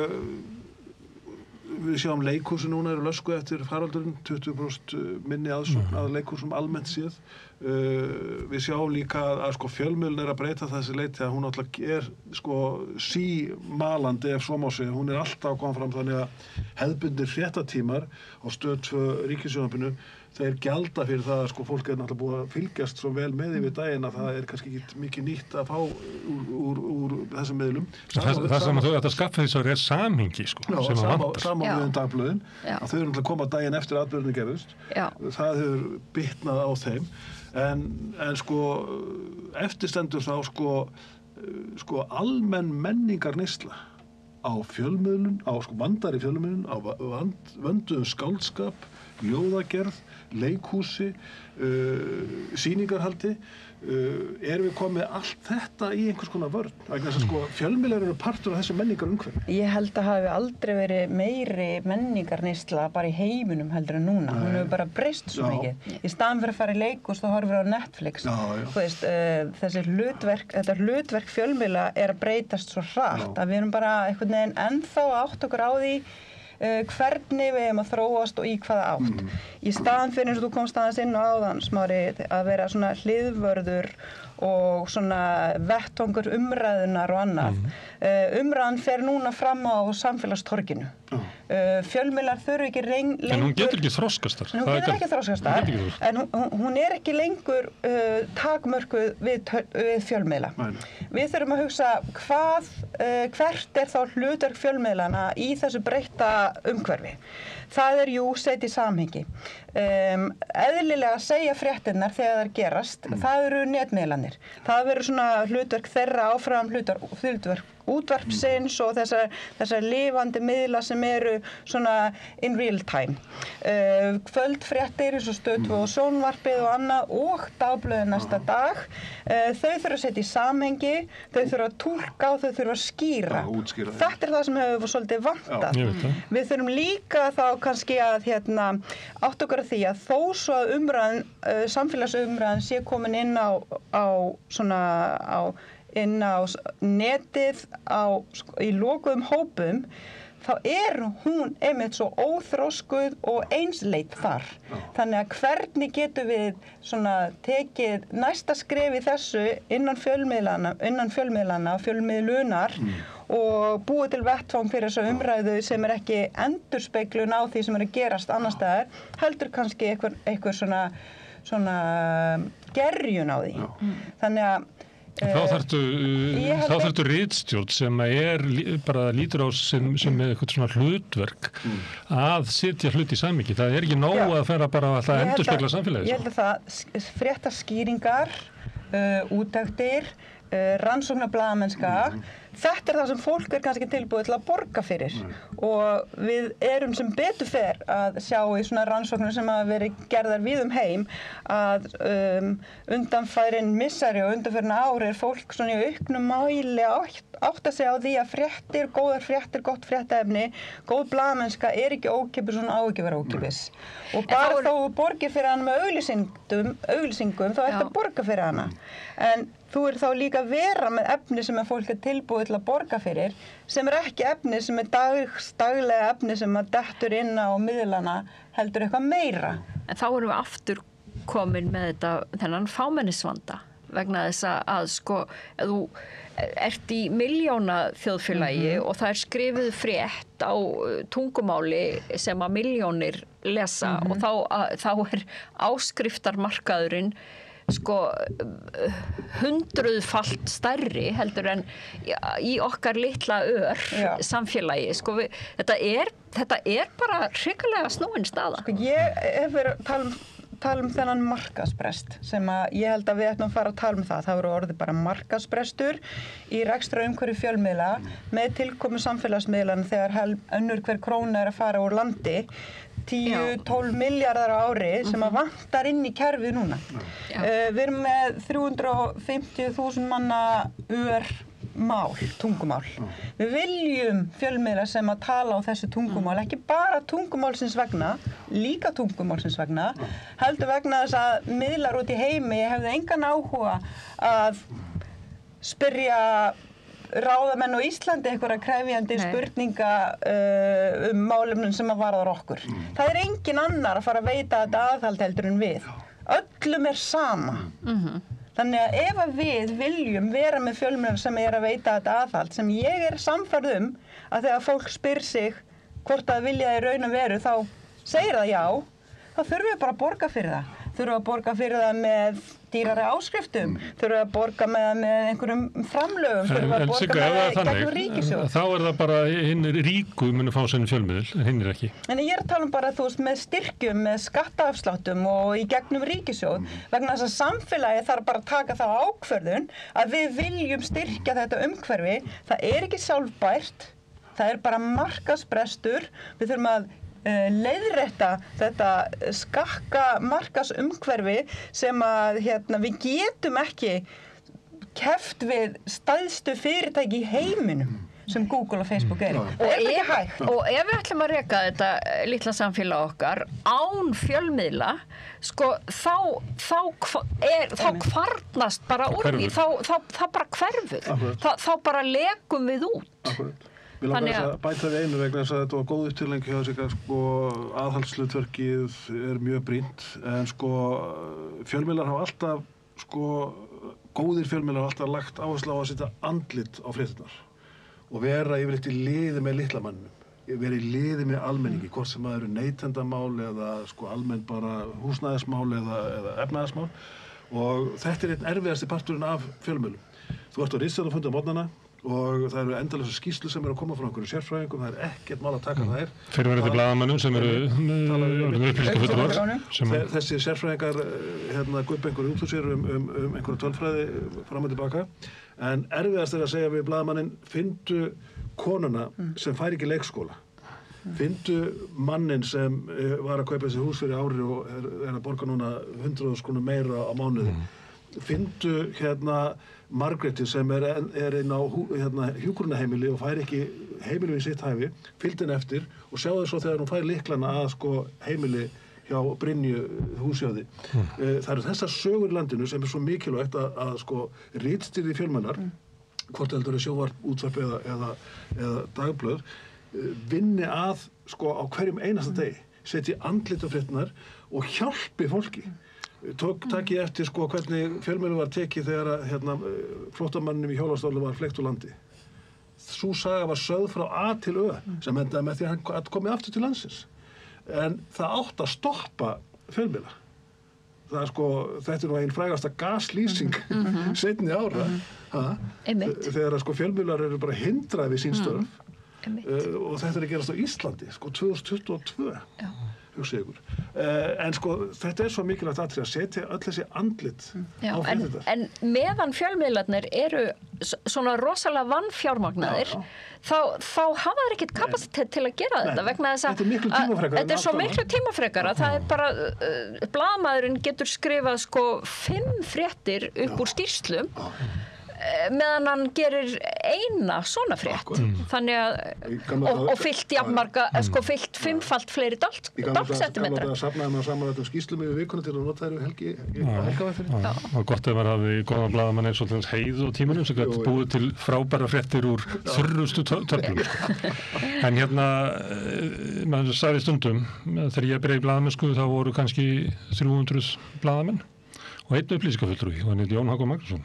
við sjáum leikhúsi núna eru lösku eftir faraldurinn, 20% minni aðsókn að leikhúsum almennt séð. Við sjáum líka að sko fjölmiðlun er að breyta þessi leiti að hún alltaf er sko símalandi ef svo má segja. Hún er alltaf að koma fram þannig að hefðbundnir fréttatímar á Stöð 2 ríkissjónvarpinu þeir gjalda fyrir það að sko fólk er náttúrulega búið að fylgjast svo vel með yfir daginn að það er kannski ekki mikið nýtt að fá úr þessum miðlum. Það sem þú ætti að skaffa þess að er samhengi sko, já, sem að vantar. Sama við dagblöðin, að þau eru náttúrulega að koma daginn eftir atburðinni gerðust. Það hefur bitnað á þeim. En sko eftirstendur þá sko almenn menningar neysla á fjölmiðlun, á sko vandari fjölmiðlun, á vönduðum skáldskap, ljóðagerð, leikhúsi, sýningarhaldi, erum við komið allt þetta í einhvers konar vörn. Vegna þess að sko fjölmiðlar eru partur af þessu menningarumhverfi. Ég held að hafi aldrei verið meiri menningarneysla bara í heiminum heldur en núna. Hún hefur bara breyst svo mikið. Í staðan fyrir að fara í leikhús þá horfir á Netflix. Þú veist, þetta hlutverk fjölmiðla er að breytast svo hratt að við erum bara einhvern veginn ennþá að átta okkur á því hvernig við erum að þróast og í hvaða átt. Í staðan fyrir eins og þú komst aðeins inn á áðan, Smári, að vera svona hliðvörður og svona vettvangur umræðunar og annað. Umræðan fer núna fram á samfélagstorginu. Fjölmiðlar þurfi ekki lengur... En hún getur ekki þroskast þar. Hún getur ekki þroskast þar, en hún ekki lengur takmörkuð við fjölmiðla. Við þurfum að hugsa hvert þá hlutverk fjölmiðlana í þessu breytta umhverfi. Það sett í samhengi. Eðlilega segja fréttirnar þegar þær gerast, það eru netmiðlanir. Það verður svona hlutverk þeirra áfram hlutverk útvarpsins og þessar lifandi miðla sem eru svona in real time. Kvöldfréttir eins og Stöð 2 og sjónvarpið og annað og dagblöðin næsta dag. Þau þurfa að setja í samhengi, þau þurfa að túlka og þau þurfa að skýra. Þetta það sem hefur svolítið vantað. Við þurfum líka þá kannski að átta okkur að því að þó svo að samfélagsumræðan sé komin inn á netið í lokuðum hópum, þá hún einmitt svo óþroskuð og einsleit þar. Þannig að hvernig getum við tekið næsta skref í þessu innan fjölmiðlana, fjölmiðlunar og búið til vettvang fyrir þessu umræðu sem ekki endurspeglun á því sem að gerast annars staðar, heldur kannski einhver svona gerjun á því. Þannig að Þá þarftu ritstjórn sem bara lítur á sem eitthvað svona hlutverk að setja hlut í samhengi. Það ekki nóg að fara bara að endurspegla samfélagið. Ég held að það fréttaskýringar, úttektir, rannsóknarblaðamennska, þetta það sem fólk kannski tilbúið til að borga fyrir og við erum sem betur fer að sjá í svona rannsóknum sem hafa verið gerðar víð heim að undanfærin missari og undanfærin ári fólk svona í auknum mæli átta sig á því að fréttir, góðar fréttir, gott fréttaefni, góð blaðamennska ekki ókeypis og á ekki vera ókeypis. Og bara þá borgir fyrir hana með auglýsingum þá að borga fyrir hana. En þú þá líka að vera með efni sem fólk tilbúið til að borga fyrir, sem ekki efni sem daglega efni sem dettur inn á miðlana heldur eitthvað meira. En þá erum við aftur komin með þennan fámennisvanda vegna þess að ef þú ert í milljóna þjóðfélagi og það skrifuð frétt á tungumáli sem að milljónir lesa og þá áskriftarmarkaðurinn 100-falt stærri heldur en í okkar litla samfélagi. Þetta bara hrikalega snúin staða. Ég hef verið að tala um þennan markaðsbrest sem ég held að við ætlum að fara að tala um það. Það voru orðið bara markaðsbrestur í rekstrarumhverfi fjölmiðla með tilkomu samfélagsmiðlana þegar önnur hver króna að fara úr landi. 10-12 milljarðar á ári sem vantar inn í kerfið núna. Við erum með 350.000 manna tungumál. Við viljum fjölmiðla sem að tala á þessu tungumál, ekki bara tungumálsins vegna, líka tungumálsins vegna, heldur vegna þess að miðlar út í heimi hefðu engan áhuga að spyrja ráðamenn á Íslandi einhverja krefjandi spurninga málefnum sem að varðar okkur. Það engin annar að fara að veita þetta aðhald heldur en við. Öllum sama. Þannig að ef við viljum vera með fjölmiðlar sem að veita þetta aðhald, sem ég sannfærð að þegar fólk spyr sig hvort að vilja í raun og veru, þá segir það já, þá þurfum við bara að borga fyrir það. Þurfum að borga fyrir það með dýrari áskriftum, þurfum að borga með einhverjum framlögum, þurfum að borga með gegnum ríkissjóð. Þá það bara hinn ríku munu fá sinn fjölmiðil, hinn ekki. En ég að tala bara með styrkjum, með skattaafsláttum og í gegnum ríkissjóð, vegna þess að samfélagi þarf bara að taka þá ákvörðun að við viljum styrkja þetta umhverfi. Það ekki sjálfbært, það bara markaðsbrestur, við þurfum að leiðrétta þetta skakka markaðsumhverfi sem að við getum ekki keppt við stærstu fyrirtæki í heiminum sem Google og Facebook Og ef við ætlum að reka þetta litla samfélag okkar án fjölmiðla, þá kvarnast bara úr því, þá bara hverfur, þá bara lekum við út. Akkurat. Við langar að bæta við einu vegna þess að þetta var góð upptilning hjá sig aðhaldshlutverkið mjög brýnt en fjölmiðlar hafa alltaf góðir fjölmiðlar hafa alltaf lagt áherslu á að setja andlit á fréttirnar og vera yfirleitt í liði með litla manninum. vera í liði með almenningi, hvort sem það eru neytendamál eða sko almenn bara húsnæðismál eða efnaðismál og þetta einn erfiðasti parturinn af fjölmiðlum. Þú ert á ritstjórnarfundi á morgnana og það eru endalausar skýrslur sem eru að koma frá einhverju sérfræðingum, það ekkert mál að taka þær. Fyrirverandi blaðamönnum sem eru upplýsingafulltrúar. Þessi sérfræðingar guppa einhverju út úr sér einhverju tölfræði fram og tilbaka. En erfiðast að segja við blaðamanninn, fyndu konuna sem fær ekki leikskóla. Fyndu mannin sem var að kaupa þessi hús fyrir ári og að borga núna 100.000 krónur meira á mánuði. Fyndu Margréti sem er inn á hjúkrunarheimili og fær ekki heimili við sitt hæfi, fylgdi henni eftir og sjáðu svo þegar hún fær lyklana að sko heimili hjá Brynju húsjóði. Það eru þessar sögur í landinu sem svo mikilvægt að sko ritstýrði fjölmennar, hvort heldur sjónvarp, útvarp eða dagblöð, vinni að sko á hverjum einasta degi, setji andlit á fréttirnar og hjálpi fólki. Takk ég eftir sko hvernig fjölmiðlum var tekið þegar flóttamanninum í hjólastóli var fleygt úr landi. Sú saga var sögð frá A til Ö sem endaði með því að hann komið aftur til landsins. En það átt að stoppa fjölmiðla. Það sko, þetta nú einn frægasta gaslýsing seinni ára. Þegar sko fjölmiðlar eru bara hindrað við sín störf. Og þetta að gerast á Íslandi, sko 2022. Hugsa ykkur. En sko, þetta svo mikilvægt atriði að setja öll þessi andlit á fréttirnar. En meðan fjölmiðlarnir eru svona rosalega vannfjármagnaðir, þá hafa þeir ekkert kapasitet til að gera þetta vegna þess að þetta svo miklu tímafrekara. Það bara, blaðamaðurinn getur skrifað sko 5 fréttir upp úr skýrslum meðan hann gerir eina svona frétt. Þannig að og fyllt jafnmarga, sko fyllt 5-falt fleiri dálksentimetra. Gamla safnaði maður saman skýrslum yfir vikuna til að nota þær helgavættir. Og gott ef maður hafði góðan blaðamann eins og til Heiðu og Tímanum sem gæti búið til frábæra fréttir úr þurrustu töflum. En maður sagði stundum, þegar ég byrjaði í blaðamennsku þá voru kannski 300 blaðamenn. Og einn upplýsingafulltrúi, og hann heit Jón Hákon Magnússon.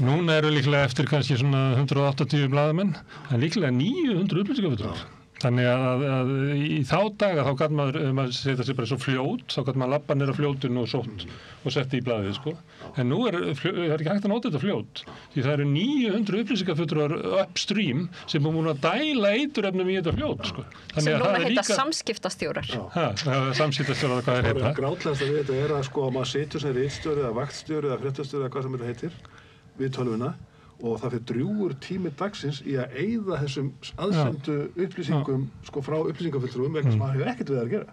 Núna eru líklega eftir kannski svona 180 blaðamenn, en líklega 900 upplýsingafulltrúar. Þannig að í þá daga þá gat maður setja sig bara svo fljót, þá gat maður labba niður á fljótinu og sótt og setti í blaðið, sko. En nú er ekki hægt að nota þetta fljót, því það eru 900 upplýsingafulltrúar upstream sem er múin að dæla eiturefnum í þetta fljót, sko. Sem núna heita samskiptastjórar. Samskiptastjórar, hvað er heita? Grátlegast að við þetta er að sko maður situr sem ritstjóri eða vaktstjóri eða fréttastjóri eða hvað sem þetta heitir við tölvuna og það fyrir drjúgur tími dagsins í að eyða þessum aðsendu upplýsingum sko frá upplýsingafulltrúum vegna sem maður hefur ekkert við að gera.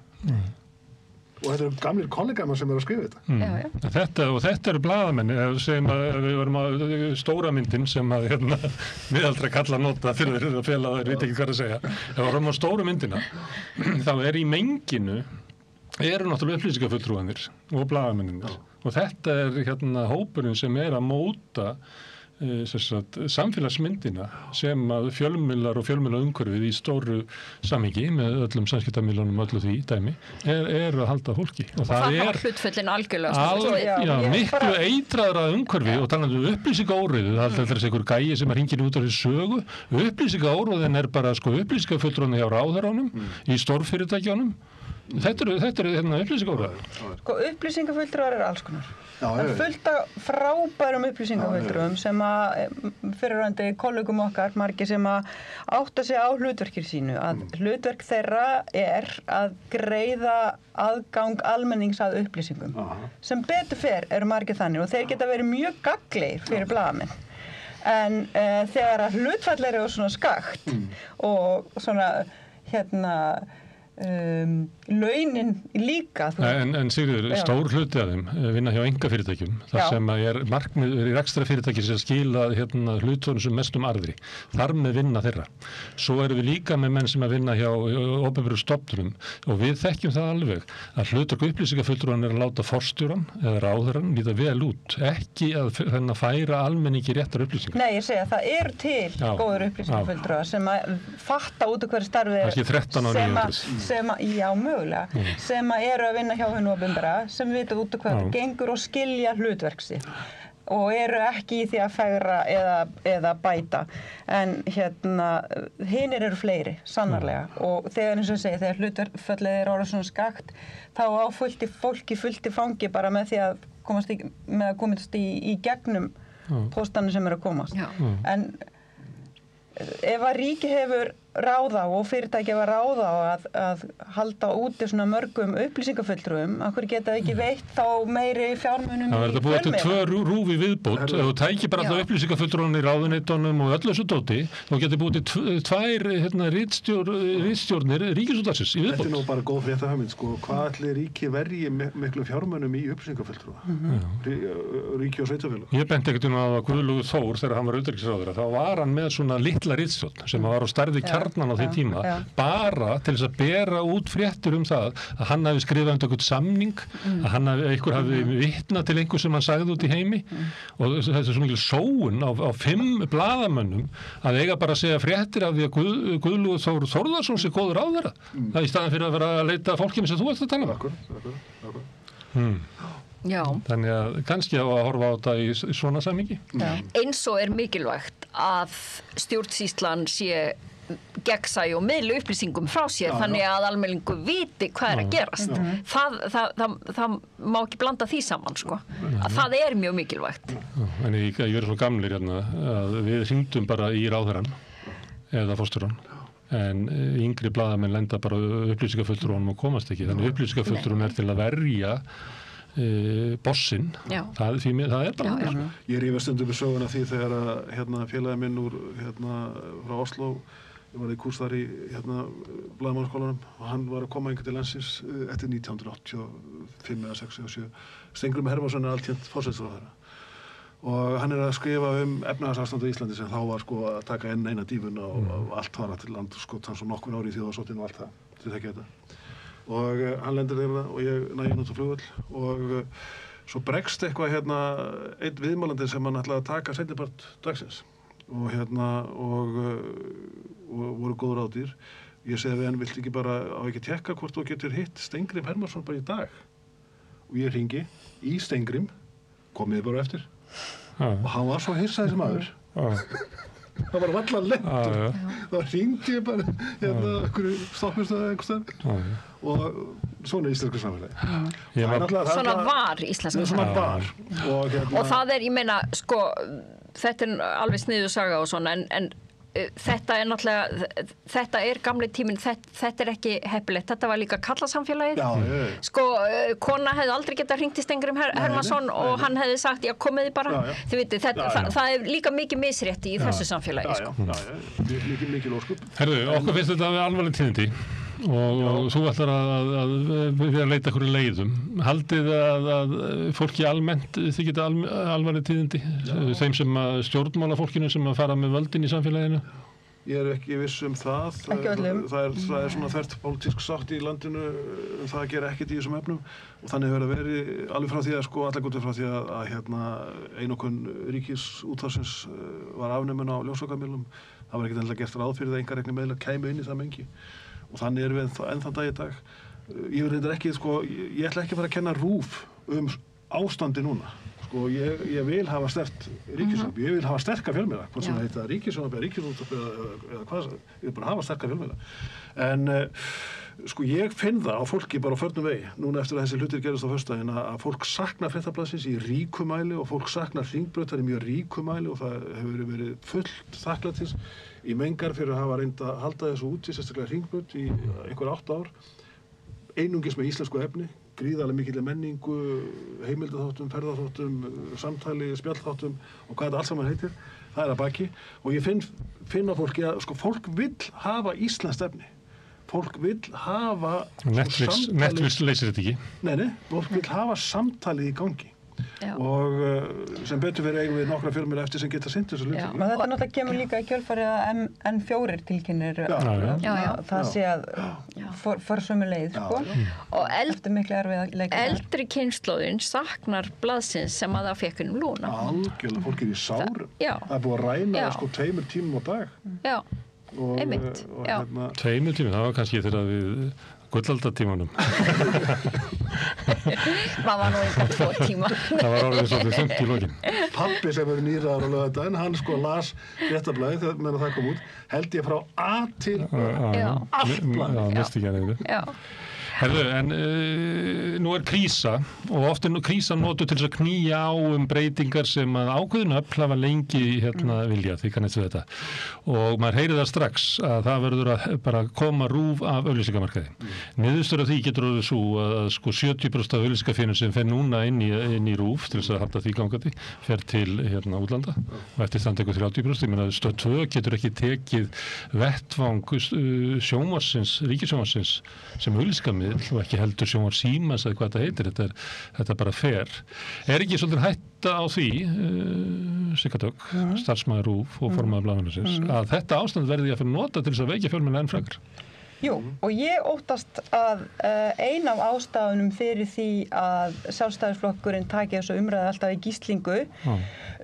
Og þetta eru gamlir kollegar sem eru að skrifa þetta. Þetta eru blaðamenn sem við vorum á stóra myndin sem að miðaldra kalla nota fyrir að fela það, veit ekki hvað að segja. Ef við vorum á stóra myndina, þá í menginu eru náttúrulega upplýsingafulltrúanir og blaðamennir. Og þetta er hópurinn sem er að móta samfélagsmyndina sem að fjölmiðlar og fjölmiðlaumhverfið í stóru samhengi með öllum samskiptamílunum og öllu því dæmi er að halda fólki og það er hlutföllin algjörlega miklu eitraðra umhverfi og talandi um upplýsingaóreiðu það er þessi einhver gæi sem hringir út á þessu sögu upplýsingaóreiðin er bara sko upplýsingafulltrúarnir hjá ráðherránum í stórfyrirtækjunum þetta er upplýsingaóreiður sko upplýsingafulltrúar eru alls konar það er fullt af frábærum upplýsingafulltrúum sem að fyrirrandi kollegum okkar, margir sem að átta sig á hlutverkir sínu að hlutverk þeirra er að greiða aðgang almennings að upplýsingum sem betur fer eru margir þannig og þeir geta verið mjög gagnlegir fyrir blaðamenn en þegar að hlutfall eru svona skakt og svona launin líka en Sigríður, stór hluti af þeim vinna hjá einkafyrirtækjum þar sem er markmið í rekstrafyrirtæki sem skila hlutunum sem mestum arðri þar með vinna þeirra svo erum við líka með menn sem að vinna hjá opinberum stofnunum og við þekkjum það alveg að hlutverk upplýsingafulltrúan er að láta forstjóran eða ráðherrann líta vel út ekki að færa almenningi réttar upplýsingar Nei, ég segja það eru til góður upplýsingafulltrúar sem að fatta út af hverju starfið sem að eru að vinna hjá hinu opinbera sem vita út af hvað það gengur og skilja hlutverk sitt og eru ekki í því að fegra eða bæta. En hinir eru fleiri, sannarlega. Og þegar, eins og ég segi, þegar hlutfallið orðið svona skakt, þá á fólki fullt í fangi bara með því að komast í gegnum póstanir sem eru að komast. En ef að ríki hefur ráða og fyrirtæki hefur ráða á að halda úti svona mörgum upplýsingafulltrúum, af hverju geta ekki veitt þá meiri fjármunum í fjölmiðla? Það verður búið til 2 rúfi viðbót. Ef þú tækir bara alltaf upplýsingafulltrúan í ráðuneytunum og öllu þessu dóti, þá getur búið til 2 ritstjórnir Ríkisútvarpsins í viðbót. Þetta nú bara góð fréttahugmynd, sko. Hvað ætli ríki verji miklu fjármunum í upplýsingafulltrúa? Ríki og sveitarfélög. Ég benti ekkert að Guðlaugur Þór, þegar hann var utanríkisráðherra, þá var hann með svona litla ritstjórn sem var á stærð við Kjarnan á því tíma, bara til þess að bera út fréttir það að hann hafi skrifað einhvern samning, að einhver hafi vitnað til einhver sem hann sagði út í heimi og þetta er svona mikil sóun á 5 blaðamönnum að eiga bara að segja fréttir af því að Guðlaugur Þór Þórðarson sé góður ráðherra. Það í staðan fyrir að vera að leita fólkinu sem þú ert að tala um. Já. Þannig að kannski að horfa á þetta í svona samhengi. Eins og er mikilvægt að stjórnsýslan sé gegnsæ og miðla upplýsingum frá sér þannig að almenningur viti hvað að gerast. Það má ekki blanda því saman, sko. Það er mjög mikilvægt. En ég er svo gamlir hérna að við hringdum bara í ráðherrann eða forstjórann. En yngri blaðamenn lenda bara upplýsingafulltrúanum og komast ekki. Þannig upplýsingafulltrúan er til að verja bossinn. Það er bara Ég rífast stundum við söguna því þegar félagi minn úr frá Oslo, ég var í kúrs þar í blaðamannaskólanum og hann var að koma einhvern til landsins eftir 1985 eða 6 eða 7. Steingrímur Hermannsson er alltént forsætisráðherra og hann er að skrifa efnahagsástandið í Íslandi sem þá var að taka enn eina dífuna og allt var til land hann svo nokkur ári í þjóðarsóttinu og allt það, þið þekkja þetta. Og hann lendir þeirra og ég næði út á flugvöll og svo bregst eitthvað einn viðmælandi sem hann ætlaði að taka seinnipart dagsins og voru góður ádýr. Ég segi við hann, viltu ekki bara ekki tekka hvort þú getur hitt Steingrím Hermannsson bara í dag? Og ég hringi í Steingrím, komið bara eftir og hann var svo hissa þessi maður. Það var varla lentur. Þá hringdi ég bara stoppistöðu einhverstaðar og svona íslensku samfélagi. Svona var íslenska samfélagi. Svona var. Og það er, ég meina, þetta er alveg sniðu saga og svona, en þetta er náttúrulega, þetta er gamli tíminn, þetta er ekki heppilegt, þetta var líka kallasamfélagið. Kona hefði aldrei getað hringt í Steingrim Hermannsson og hann hefði sagt, já, komiði bara. Þið viti, það er líka mikið misrétti í þessu samfélagi. Mikið óskup. Herðu, okkur finnst þetta alvarleg tíðindi og þú ætlar að leita einhverju leiðum. Haldið að fólki almennt þið geta alvarleg tíðindi, þeim sem stjórnmálafólkinu sem að fara með völdin í samfélaginu? Ég er ekki viss það. Ekki öllum. Það er svona þvert pólitísk sátt í landinu það að gera ekkert í þessum efnum og þannig hefur verið alveg frá því að allar góður frá því að einokun ríkisútvarpsins var afnumin á ljósvakamiðlum. Það var ekkert endilega gert ráð fyrir það einkarekni miðlar kæmu inn í það mengi og þannig erum við enn þann dag í dag. Ég ætla ekki að fara að kenna RÚV ástandi núna. Ég vil hafa sterkt ríkisútvarp, ég vil hafa sterka fjölmiðla, hvort sem það heita ríkisútvarp eða hvað, ég vil bara hafa sterka fjölmiðla. En ég finn það á fólki bara á förnum vegi, núna eftir að þessi hlutir gerast á föstudaginn, að fólk saknar fréttablaðsins í ríkum mæli og fólk saknar Hringbrautar í mjög ríkum mæli og það hefur verið fullt þakklætis í mengar fyrir að hafa reynd að halda þessu úti, sérstaklega Hringbraut í einhver 8 ár, einungis með íslensku efni, gríðarlega mikilli menningu, heimildaþáttum, ferðaþáttum, samtali, spjallþáttum og hvað þetta allt saman heitir, það er að baki og ég finn á fólki að fólk vill hafa íslenskt efni. Fólk vill hafa Netflix leysir þetta ekki. Nei, fólk vill hafa samtalið í gangi. Og sem betur fyrir eigum við nokkra fjölmiðla eftir sem geta sinnt þessu hluti. Þetta náttúrulega kemur líka í kjölfarið að N4 tilkynnir það sé að for sömu leið og eftir miklu erfið leikir. Eldri kynslóðin saknar blaðsins sem að það fékk lúna. Algjörlega, fólk er í sárum. Það er búið að ræna 2 tímum á dag. Já, einmitt. 2 tímum, það var kannski þegar við gullaldartímanum. maður var nú eitthvað 2 tíma. Það var orðið svolítið þungt í lokin. Pabbi sem er nýraður á laugardaginn, hann sko las fréttablaðið meðan það kom út, held ég frá A til Já. allt blaðið. Já, misti ekki að nefnir. Já. Herðu, en nú er krísa og oft er krísa notuð til þess að knýja á breytingar sem að ákveðin öfl hafa lengi vilja, því kannast við þetta. Og maður heyrir það strax að það verður að bara koma rúf af auglýsingamarkaði. Niðurstöður af því getur orðið svo að sko 70% af auglýsingafénum sem fer núna inn í rúf til þess að halda því gangandi, fer til útlanda og eftir þann tekur 30%. Ég meina Stöð 2 getur ekki tekið vettvang sjónvarpsins, ríkissjónvarpsins sem auglýsingamið og ekki heldur sjónvar Símans eða hvað þetta heitir, þetta bara fer. Er ekki svolítið hætta á því, Sigardögg, starfsmaður RÚV og formaður blaðamannasins, að þetta ástand verði að fyrir nota til þess að veikja fjölmiðla enn frekar? Jú, og ég óttast að ein af ástafunum fyrir því að Sjálfstæðisflokkurinn taki þessu umræðu alltaf í gíslingu,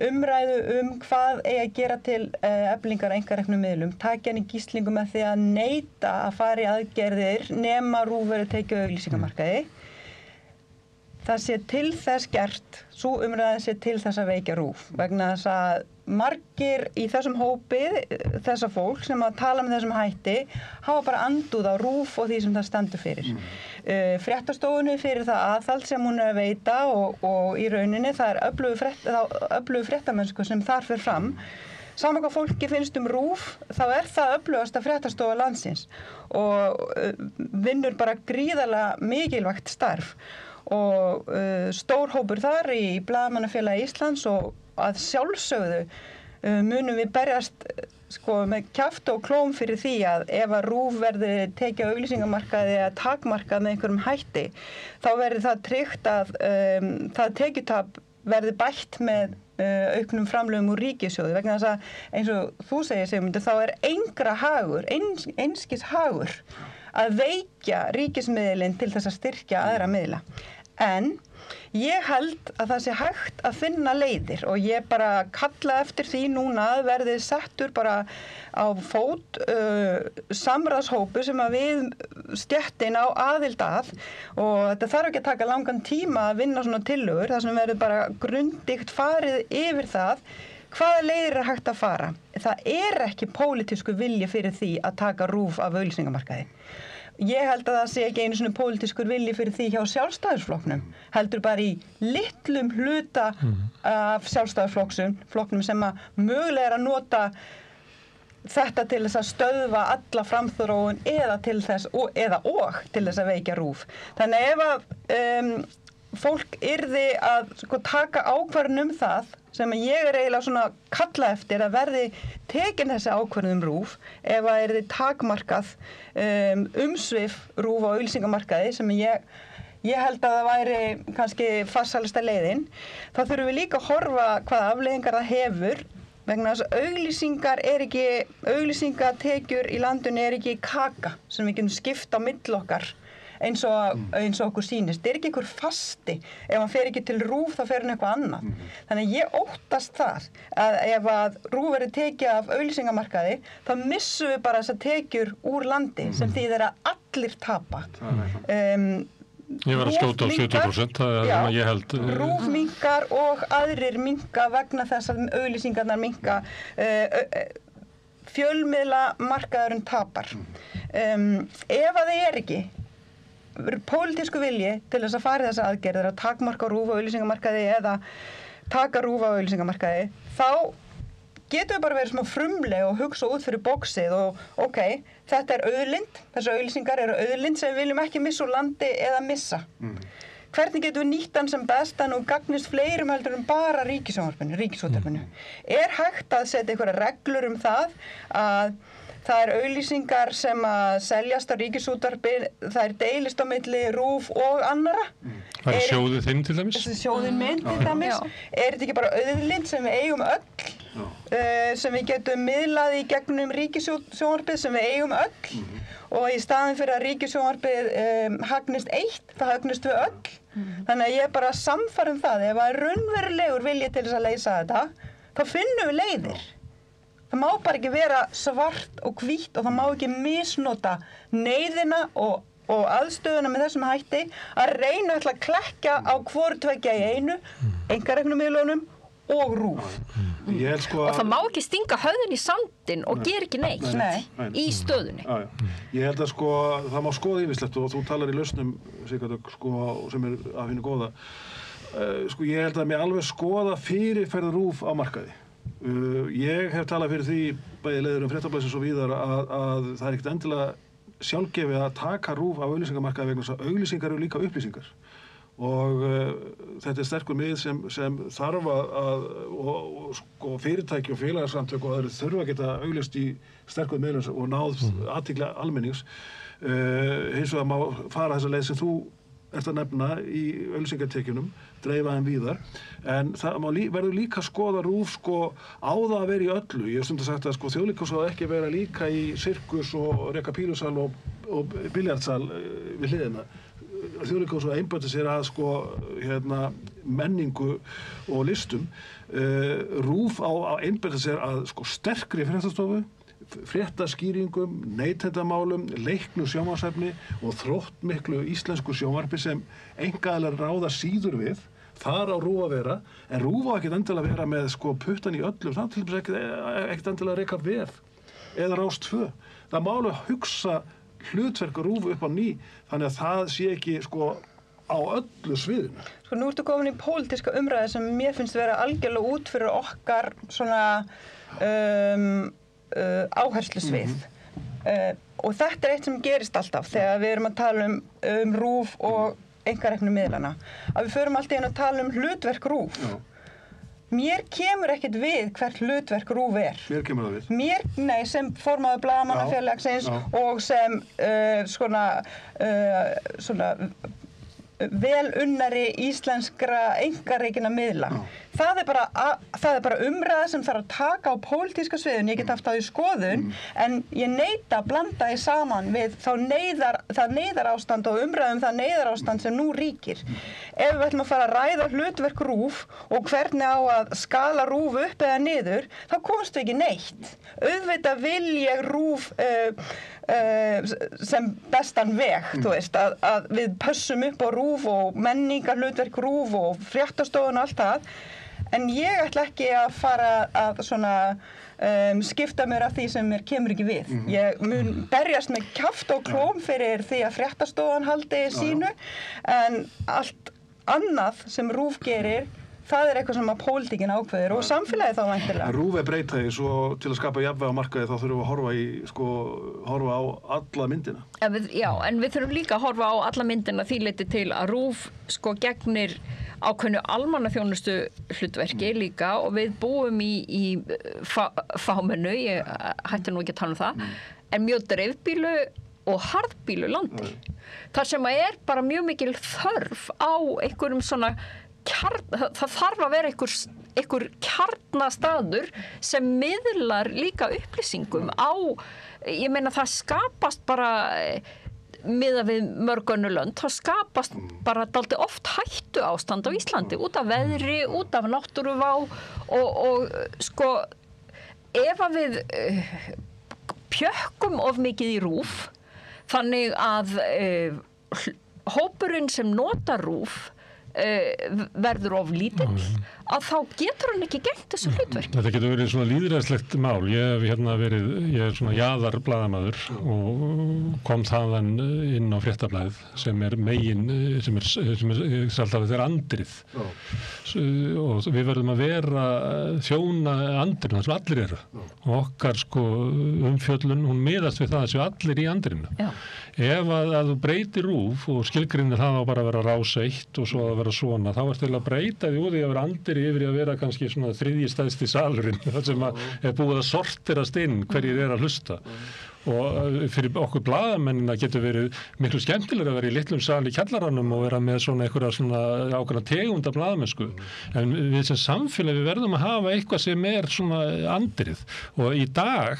umræðu hvað eigi að gera til eflingar einkareknum miðlum, taki hann í gíslingu með því að neita að fara í aðgerðir nema RÚV verið tekið á auglýsingamarkaði. Það sé til þess gert, svo umræðan sé til þess að veikja RÚV, vegna þess að margir í þessum hópi, þessa fólk sem að tala með þessum hætti, hafa bara andúð á RÚV og því sem það stendur fyrir. Fréttastofunni fyrir það aðhald sem hún er að veita og í rauninni það er öflugu fréttamennsku sem þar fer fram. Sama hvað fólki finnst RÚV, þá er það öflugasta fréttastofa landsins og vinnur bara gríðarlega mikilvægt starf. Og stór hópur þar í Blaðamannafélagi Íslands og að sjálfsögðu munum við berjast sko með kjafti og klóm fyrir því að ef að RÚV verði tekið á auglýsingamarkaði eða takmarkað með einhverjum hætti, þá verði það tryggt að það tekjutap verði bætt með auknum framlögum úr ríkissjóði, vegna þess að eins og þú segir Sigmundur, þá er engra hagur, einskis hagur að veikja ríkismiðlinn til þess að styrkja aðra miðla. En ég held að það sé hægt að finna leiðir og ég bara kalla eftir því núna að verði settur bara á fót samráðshópu sem að við stéttin á aðild að og þetta þarf ekki að taka langan tíma að vinna svona tillögur, þar sem verður bara grundigt farið yfir það hvaða leiðir er hægt að fara. Það er ekki pólitísku vilji fyrir því að taka RÚV af auglýsingamarkaði. Ég held að það sé ekki einu svona pólitískur vilji fyrir því hjá Sjálfstæðisflokknum, heldur bara í litlum hluta af Sjálfstæðisflokknum sem að mögulega er að nota þetta til þess að stöðva alla framþróun eða til þess og til þess að veikja RÚV. Þannig ef að fólk yrði að sko, taka ákvörðun það sem ég er eiginlega svona kalla eftir að verði tekin þessi ákvörðun RÚV ef að yrði takmarkað umsvif RÚV á auglýsingamarkaði sem ég held að það væri kannski farsælasta leiðin. Þá þurfum við líka að horfa hvaða afleiðingar það hefur vegna þess að auglýsingatekjur í landinu er ekki kaka sem við getum skipt á milli okkar eins og okkur sýnist. Það er ekki einhver fasti. Ef hann fer ekki til RÚV þá fer hann eitthvað annað. Þannig að ég óttast það að ef að RÚV verður tekið af auglýsingamarkaði þá missum við bara þessar tekjur úr landi sem þýðir að allir tapa. Ég var að skjóta á 70%, það er það ég held. RÚV minnkar og aðrir minnka vegna þess að auglýsingarnar minnka. Fjölmiðlamarkaðurinn tapar. Ef að það er ekki pólitísku vilji til þess að fara í þessa aðgerðir að takmarka RÚV á auglýsingamarkaði eða taka RÚV á auglýsingamarkaði, þá getum við bara verið smá frumleg og hugsa út fyrir bóksið og ok, þetta er auðlind, þessu auglýsingar eru auðlind sem við viljum ekki missa úr landi eða missa. Hvernig getum við nýtt hann sem best að nú gagnist fleirum heldur en bara ríkisútvarpinu? Er hægt að setja einhverja reglur það að það er auglýsingar sem að seljast á ríkisútvarpi, það er deilist á milli RÚV og annara. Það er sjóðið þinn til dæmis? Sjóðið minn til dæmis. Er þetta ekki bara auðlind sem við eigum öll, sem við getum miðlað í gegnum ríkissjónvarpið sem við eigum öll og í staðin fyrir að ríkissjónvarpið hagnist eitt, það hagnist við öll. Þannig að ég er bara sannfærð það, ef það er raunverulegur vilji til þess að leysa þetta, þá finnum við leiðir. Það má bara ekki vera svart og hvítt og það má ekki misnota neyðina og og aðstöðuna með þessum hætti að reyna að klekja á hvoru tveggja í einu, einkareknu miðlunum og RÚV. Sko og það má ekki stinga höfðin í sandinn og gera ekki neitt í stöðunni. Ég held að sko, það má skoða ýmislegt og þú talar í lausnum, Sigardögg, sko, sem af hinu góða. Sko, ég held að mér alveg skoða fyrirferð RÚV á markaði. Ég hef talað fyrir því, bæði leiður Fréttablaðsins og víðar, að það ekkert endilega sjálfgefið að taka RÚV á auglýsingamarkaði vegna þess að auglýsingar eru líka upplýsingar. Og þetta sterkur mið sem þarf og sko, fyrirtæki og félagasamtök og aðrir þurfa að geta auglýst í sterkum miðlum og náð athygli almennings. Hins vegar má fara þessa leið sem þú ert að nefna í auglýsingatekjunum, dreifa þeim víðar, en það verður líka að skoða RÚV sko, á það að vera í öllu. Ég hef stundum sagt að sko, Þjóðleikhús á ekki vera líka í sirkus og reka pílusal og biljardsal við hliðina. Þjóðleikhús að einbeita sér að sko, menningu og listum. RÚV á að einbeita sér að sko, sterkri fréttastofu, fréttaskýringum, neytendamálum, leiknu sjónvarpsefni og þróttmiklu íslensku sjónvarpi sem einkaaðilar ráða síður við. Þar á RÚV að vera, en RÚV á ekkert endilega að vera með sko, puttan í öllum, það til dæmis ekkert endilega að reka VF eða Rás 2. Það má alveg hugsa hlutverk RÚV upp á ný, þannig að það sé ekki sko, á öllu sviðinu. Sko nú ertu komin í pólitíska umræði sem mér finnst vera algjörlega út fyrir okkar svona áherslusvið. Og þetta eitt sem gerist alltaf þegar við erum að tala um RÚV og einkareknu miðlana. Að við förum alltaf inn að tala um hlutverk RÚV. Já. Mér kemur ekkert við hvert hlutverk RÚV er. Mér kemur það við? Nei, sem formaður blaðamannafélagsins og sem svona velunnari íslenskra einkarekinna miðla. Það er bara umræða sem þarf að taka á pólitíska sviðinu. Ég get haft það í skoðun, en ég neita að blanda því saman við það neyðarástand og umræðum það neyðarástand sem nú ríkir. Ef við ætlum að fara að ræða hlutverk RÚV og hvernig á að skala RÚV upp eða niður, þá komst við ekki neitt. Auðvitað vil ég RÚV sem bestan veg, þú veist, að við pössum upp á RÚV og menningar hlutverk RÚV og fréttastofun og allt það, en ég ætla ekki að fara að svona skipta mér af því sem mér kemur ekki við. Ég mun berjast með kjaft og klóm fyrir því að fréttastofan haldi sínu, en allt annað sem RÚV gerir, það er eitthvað sem að pólitíkin ákveður og samfélagið þá væntanlega. RÚV breytaði svo til að skapa jafnvægi á markaði þá þurfum við að horfa á alla myndina. En við þurfum líka að horfa á alla myndina því leyti til að RÚV gegnir ákveðnu almannaþjónustu hlutverki líka og við búum í fámennu, ég hætti nú ekki að tala um það, en mjög dreifbýlu og harðbýlu landi. Þar sem er bara mjög mikil þörf á einhverjum svona það þarf að vera einhver kjarnastaður sem miðlar líka upplýsingum á, ég meina það skapast bara miðað við mörg önnur lönd, það skapast bara dálítið oft hættu ástand á Íslandi út af veðri, út af náttúruvá og sko ef að við pjökkum of mikið í RÚV þannig að hópurinn sem notar RÚV verður of lítill að þá getur hann ekki gert þessu hlutverki. Þetta getur verið svona lýðræðislegt mál. Ég er svona jaðar blaðamaður og kom þaðan inn á Fréttablaðið sem er megin, sem er alltaf þetta er andrið. Og við verðum að vera þjóna andrinu, það sem allir eru. Og okkar sko umfjöllun, hún miðast við það að séu allir í andrinu. Já. Ef að þú breytir RÚV og skilgreinir það á bara að vera Rás 1 og svo að vera svona, þá ertu að breyta því úr því að vera andri yfir að vera kannski svona þriðji stærsti salurinn, það sem er búið að sorterast inn hverjir er að hlusta. Og fyrir okkur blaðamennina getur verið miklu skemmtilega að vera í litlum sal í kjallaranum og vera með svona einhverja svona ákveðna tegunda blaðamennsku. En við sem samfélag við verðum að hafa eitthvað sem er svona andrið og í dag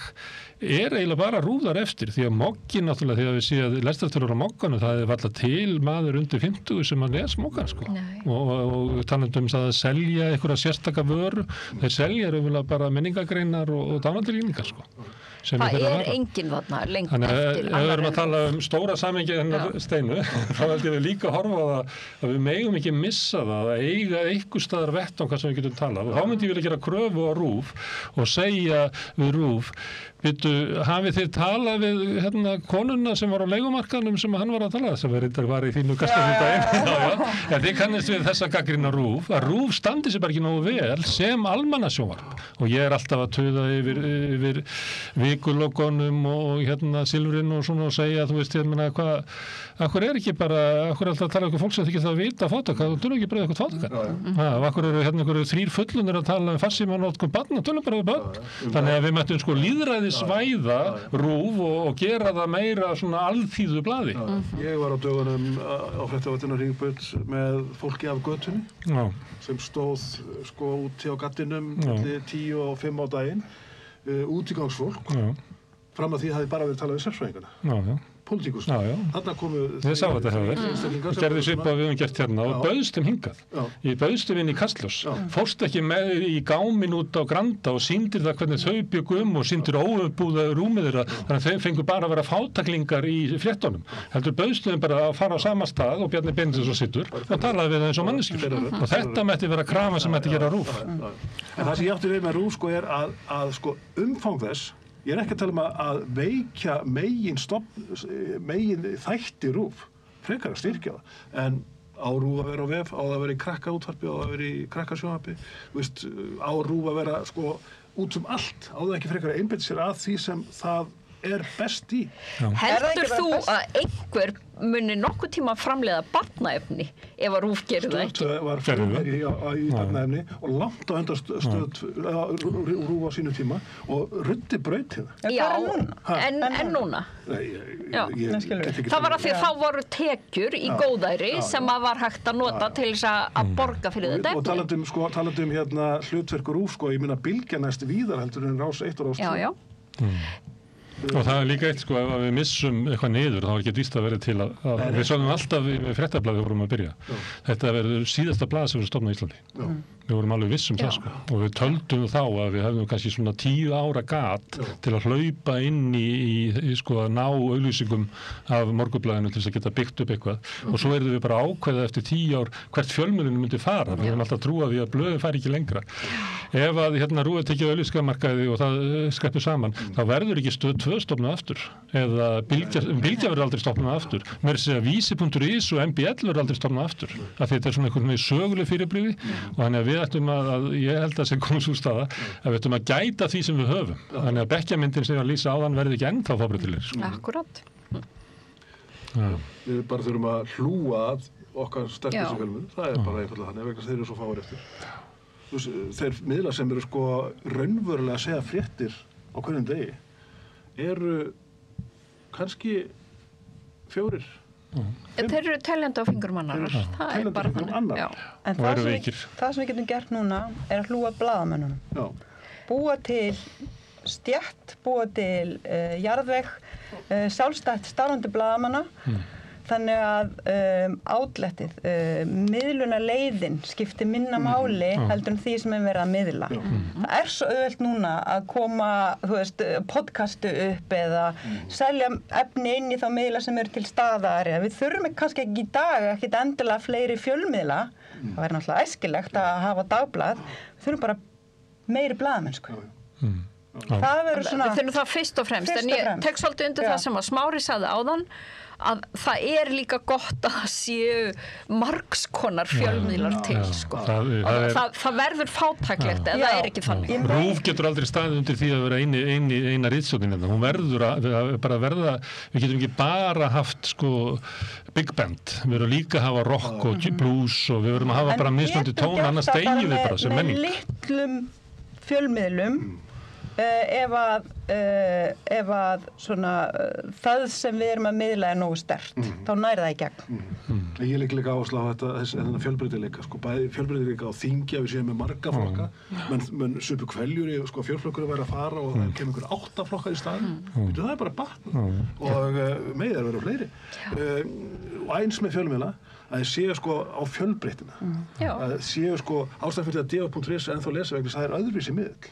er eiginlega bara RÚV eftir því að moggin náttúrulega þegar við séum lestrartölur á mogganum það er alltaf til maður undir 50 sem að les moggan sko. Og talandi það að selja einhverja sérstaka vöru, þeir selja raunverulega bara menningagreinar og dánandilíningar sko. Það er enginn þarna lengt Þannig eftir. ef við erum að tala stóra samhengi hennar Steinu, þá held ég við líka að horfa á það að við megum ekki missa það að eiga einhver staðar vettvang sem við getum talað. Og þá myndi ég vilja gera kröfu á RÚV og segja við RÚV, hafið þið talað við konuna sem var á leigumarkaðnum sem hann var að tala, sem var í þínu gastafundaginn. En þið kannist við þessa gagnrýna RÚV, að RÚV standi sér bara ekki nógu vel sem almannasjónvarp. Og ég alltaf að tuða yfir vikulokonum og silfrinu og svona og segja, þú veist, akkur er ekki bara, akkur er alltaf að tala um fólk sem þykir það að vita fátaka, þú tölum ekki bara eitthvað fátaka. Akkur eru einhverju 3 fullunir að tala um farsímanótkun barna, tölum bara börn. Þannig að við mættum lýðræðisvæða RÚV og gera það meira svona alþýðu blaði. Ég var á dögunum á Fréttavatninu Hringbraut með fólki af götunni sem stóð úti á gattinum milli 10 og 5 á daginn, útigangsfólk, fram að því hafði bara verið talað við sérfræðingana. Pólitíkus. Þarna komu Ég sá þetta hefur. Ég gerði svipað við gert hérna og bauðstum hingað. Ég bauðstum inn í Kastljós. Fórst ekki með í gáminn út á Granda og sýndir það hvernig þau bjuggu og sýndir óumbúða rúmið þeirra, þannig að þau fengu bara að vera fátaklingar í fréttunum. Heldur bauðstum bara að fara á sama stað og Bjarni Benediktsson sittur og talaði við það eins og manneskjur. Og þetta mætti vera krafa sem mætti gera RÚV. En það sem ég átti við með RÚV er að umfang þess. Ég ekki að tala að veikja megin þætti RÚV, frekar að styrkja það. En á RÚV að vera á vef, á það að vera í krakkaútvarpi, á það að vera í krakkasjónvarpi, á RÚV að vera út allt, á það ekki frekar að einbeita sér að því sem það er best í. Heldur þú að einhver muni nokkuð tíma framleiða barnaefni ef að RÚV gerir það ekki? Stöð var fyrir í barnaefni og langt á undan RÚV á sínu tíma og ruddi brautina. Já, en núna? Það var af því að þá voru tekjur í góðæri sem að var hægt að nota til þess að borga fyrir þetta efni. Og talandi hlutverk RÚV, ég minna Bylgja næst víðar heldur en Rás 1 og Rás 2. Já. Og það er líka eitt ef við missum eitthvað niður þá er ekki víst að vera til að við sögum alltaf við fréttablaði vorum að byrja. Þetta verður síðasta blað sem við stofnum í Íslandi. Við vorum alveg viss það og við töldum þá að við hefðum kannski svona 10 ára gat til að hlaupa inn í að ná auglýsingum af Morgunblaðinu til þess að geta byggt upp eitthvað og svo erum við bara ákveða eftir 10 ár hvert fjölmiðlun myndi fara. Við höfum alltaf trúað því að blöðin fari ekki lengra. Ef að RÚV er tekið auglýsingamarkaði og það skreppur saman, þá verður ekki Stöð 2 stofnað aftur eða Bylgja verður aldrei stofnað aftur. Meira að segja Vísi.is og MBL verður aldrei stofnað aftur. Af því þetta er svona einhvern veginn söguleg fyrirbrigði og þannig að við ættum ég held að sem komum svo staða að við ættum að gæta því sem við höfum. Þannig að bekkjamyndin sem að lýsa áðan verði ekki ennþá fábreytilegir. Akkurat. Við bara þurfum að hlúa að okkar sterkustu fjölmiðlum. Það er bara einfaldlega þannig vegna þeir eru svo fáir eftir. Þeir miðlar sem eru raunverulega að segja fréttir á hverjum degi eru kannski 4. Þeir eru teljandi á fingurum annar. Það er bara þannig. En það sem við getum gert núna er að hlúa blaðamönnunum. Búa til stétt, búa til jarðveg, sjálfstætt starfandi blaðamanna. Þannig að outletið, miðlunarleiðin skiptir minna máli heldur en því sem er verið að miðla. Það er svo auðvelt núna að koma, podcastu upp eða selja efni inn í þá miðla sem eru til staðar. Við þurfum kannski ekki í dag ekkert endilega fleiri fjölmiðla. Það væri náttúrulega æskilegt að hafa dagblað. Við þurfum bara meiri blaðamennsku. Það verður svona... Við þurfum það fyrst og fremst. En ég tek svolítið undir það sem að Smári sagði áðan að það er líka gott að séu margskonar fjölmiðlar til það verður fátæklegt eða það er ekki þannig. RÚV getur aldrei staðið undir því að vera eina ritstjórnin hérna. Hún verður bara verða, við getum ekki bara haft big band, við verðum líka að hafa rock og blues og við verðum að hafa bara mismunandi tón, annars deyjum við bara sem menning. En getum gert það bara með litlum fjölmiðlum ef að svona það sem við erum að miðla er nógu sterkt, þá næri það í gegn. Ég legg líka áherslu á þennan fjölbreytileika, bæði fjölbreytileika á þingi að við séum með marga flokka, menn supu kveljur í fjölflokkur að vera að fara og það kemur 8 flokkar í staðinn, það er bara batna og með það verður fleiri. Og eins með fjölmiðla að þið séu á fjölbreytina, að þið séu ástæðan fyrir að DF.is ennþá lesa vegna það er öðruvísi miðl.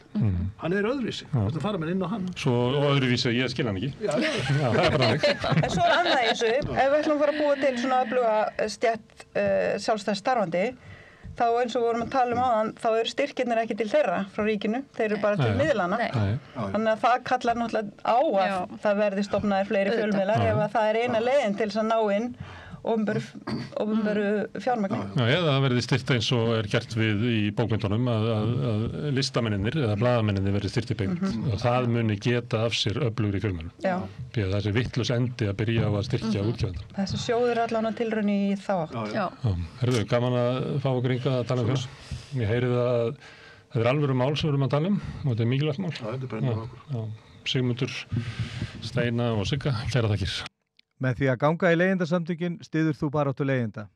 Hann er öðruvísi, þú fara með inn á hann. Svo og öðruvísi, ég skil hann ekki. Já, það bara hannig. En svo annað í þessu, ef við ætlum að fara að búa til svona öfluga stétt sjálfstætt starfandi, þá eins og vorum að tala áðan, þá eru styrkirnir ekki til þeirra frá ríkinu, þeir eru bara til miðlana. Þannig að það kallar náttúrulega á að það verði stofnaðir fleiri fjölmiðlar ef að það er eina leiðin til þess að ná inn opinberu fjármagni. Já, eða það verði styrt eins og er gert við í bókmyndunum að listamennir eða blaðamennir verði styrt í beint og það muni geta af sér öflugri fjölmiðlum. Já. Því að það er vitlaus endi að byrja á að styrkja útgefendur. Þessi sjóður allavega tilraun í þá átt. Já. Herðu, gaman að fá okkur hingað að tala það. Ég heyri það að það er alvöru mál sem við erum að tala og þetta er mikilvægt mál. Þetta er brennur okkur. Sigmundur, Steina og Sigga, kæra þakkir. Með því að ganga í leigjendasamtökin styður þú baráttu leigjenda.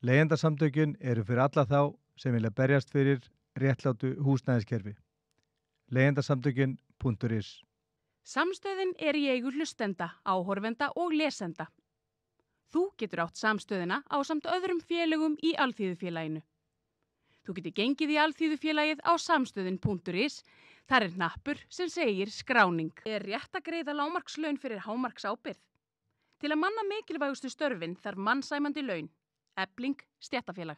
Leigjendasamtökin eru fyrir alla þá sem vilja berjast fyrir réttlátu húsnæðiskerfi. Leigjendasamtökin.is Samstöðin er í eigu hlustenda, áhorfenda og lesenda. Þú getur átt samstöðina ásamt öðrum félögum í Alþýðufélaginu. Þú getur gengið í Alþýðufélagið á samstöðin.is. Þar er hnappur sem segir skráning. Er rétt að greiða lágmarkslaun fyrir hámarksábyrgð? Til að manna mikilvægustu störfin þarf mannsæmandi laun. Efling stéttarfélag.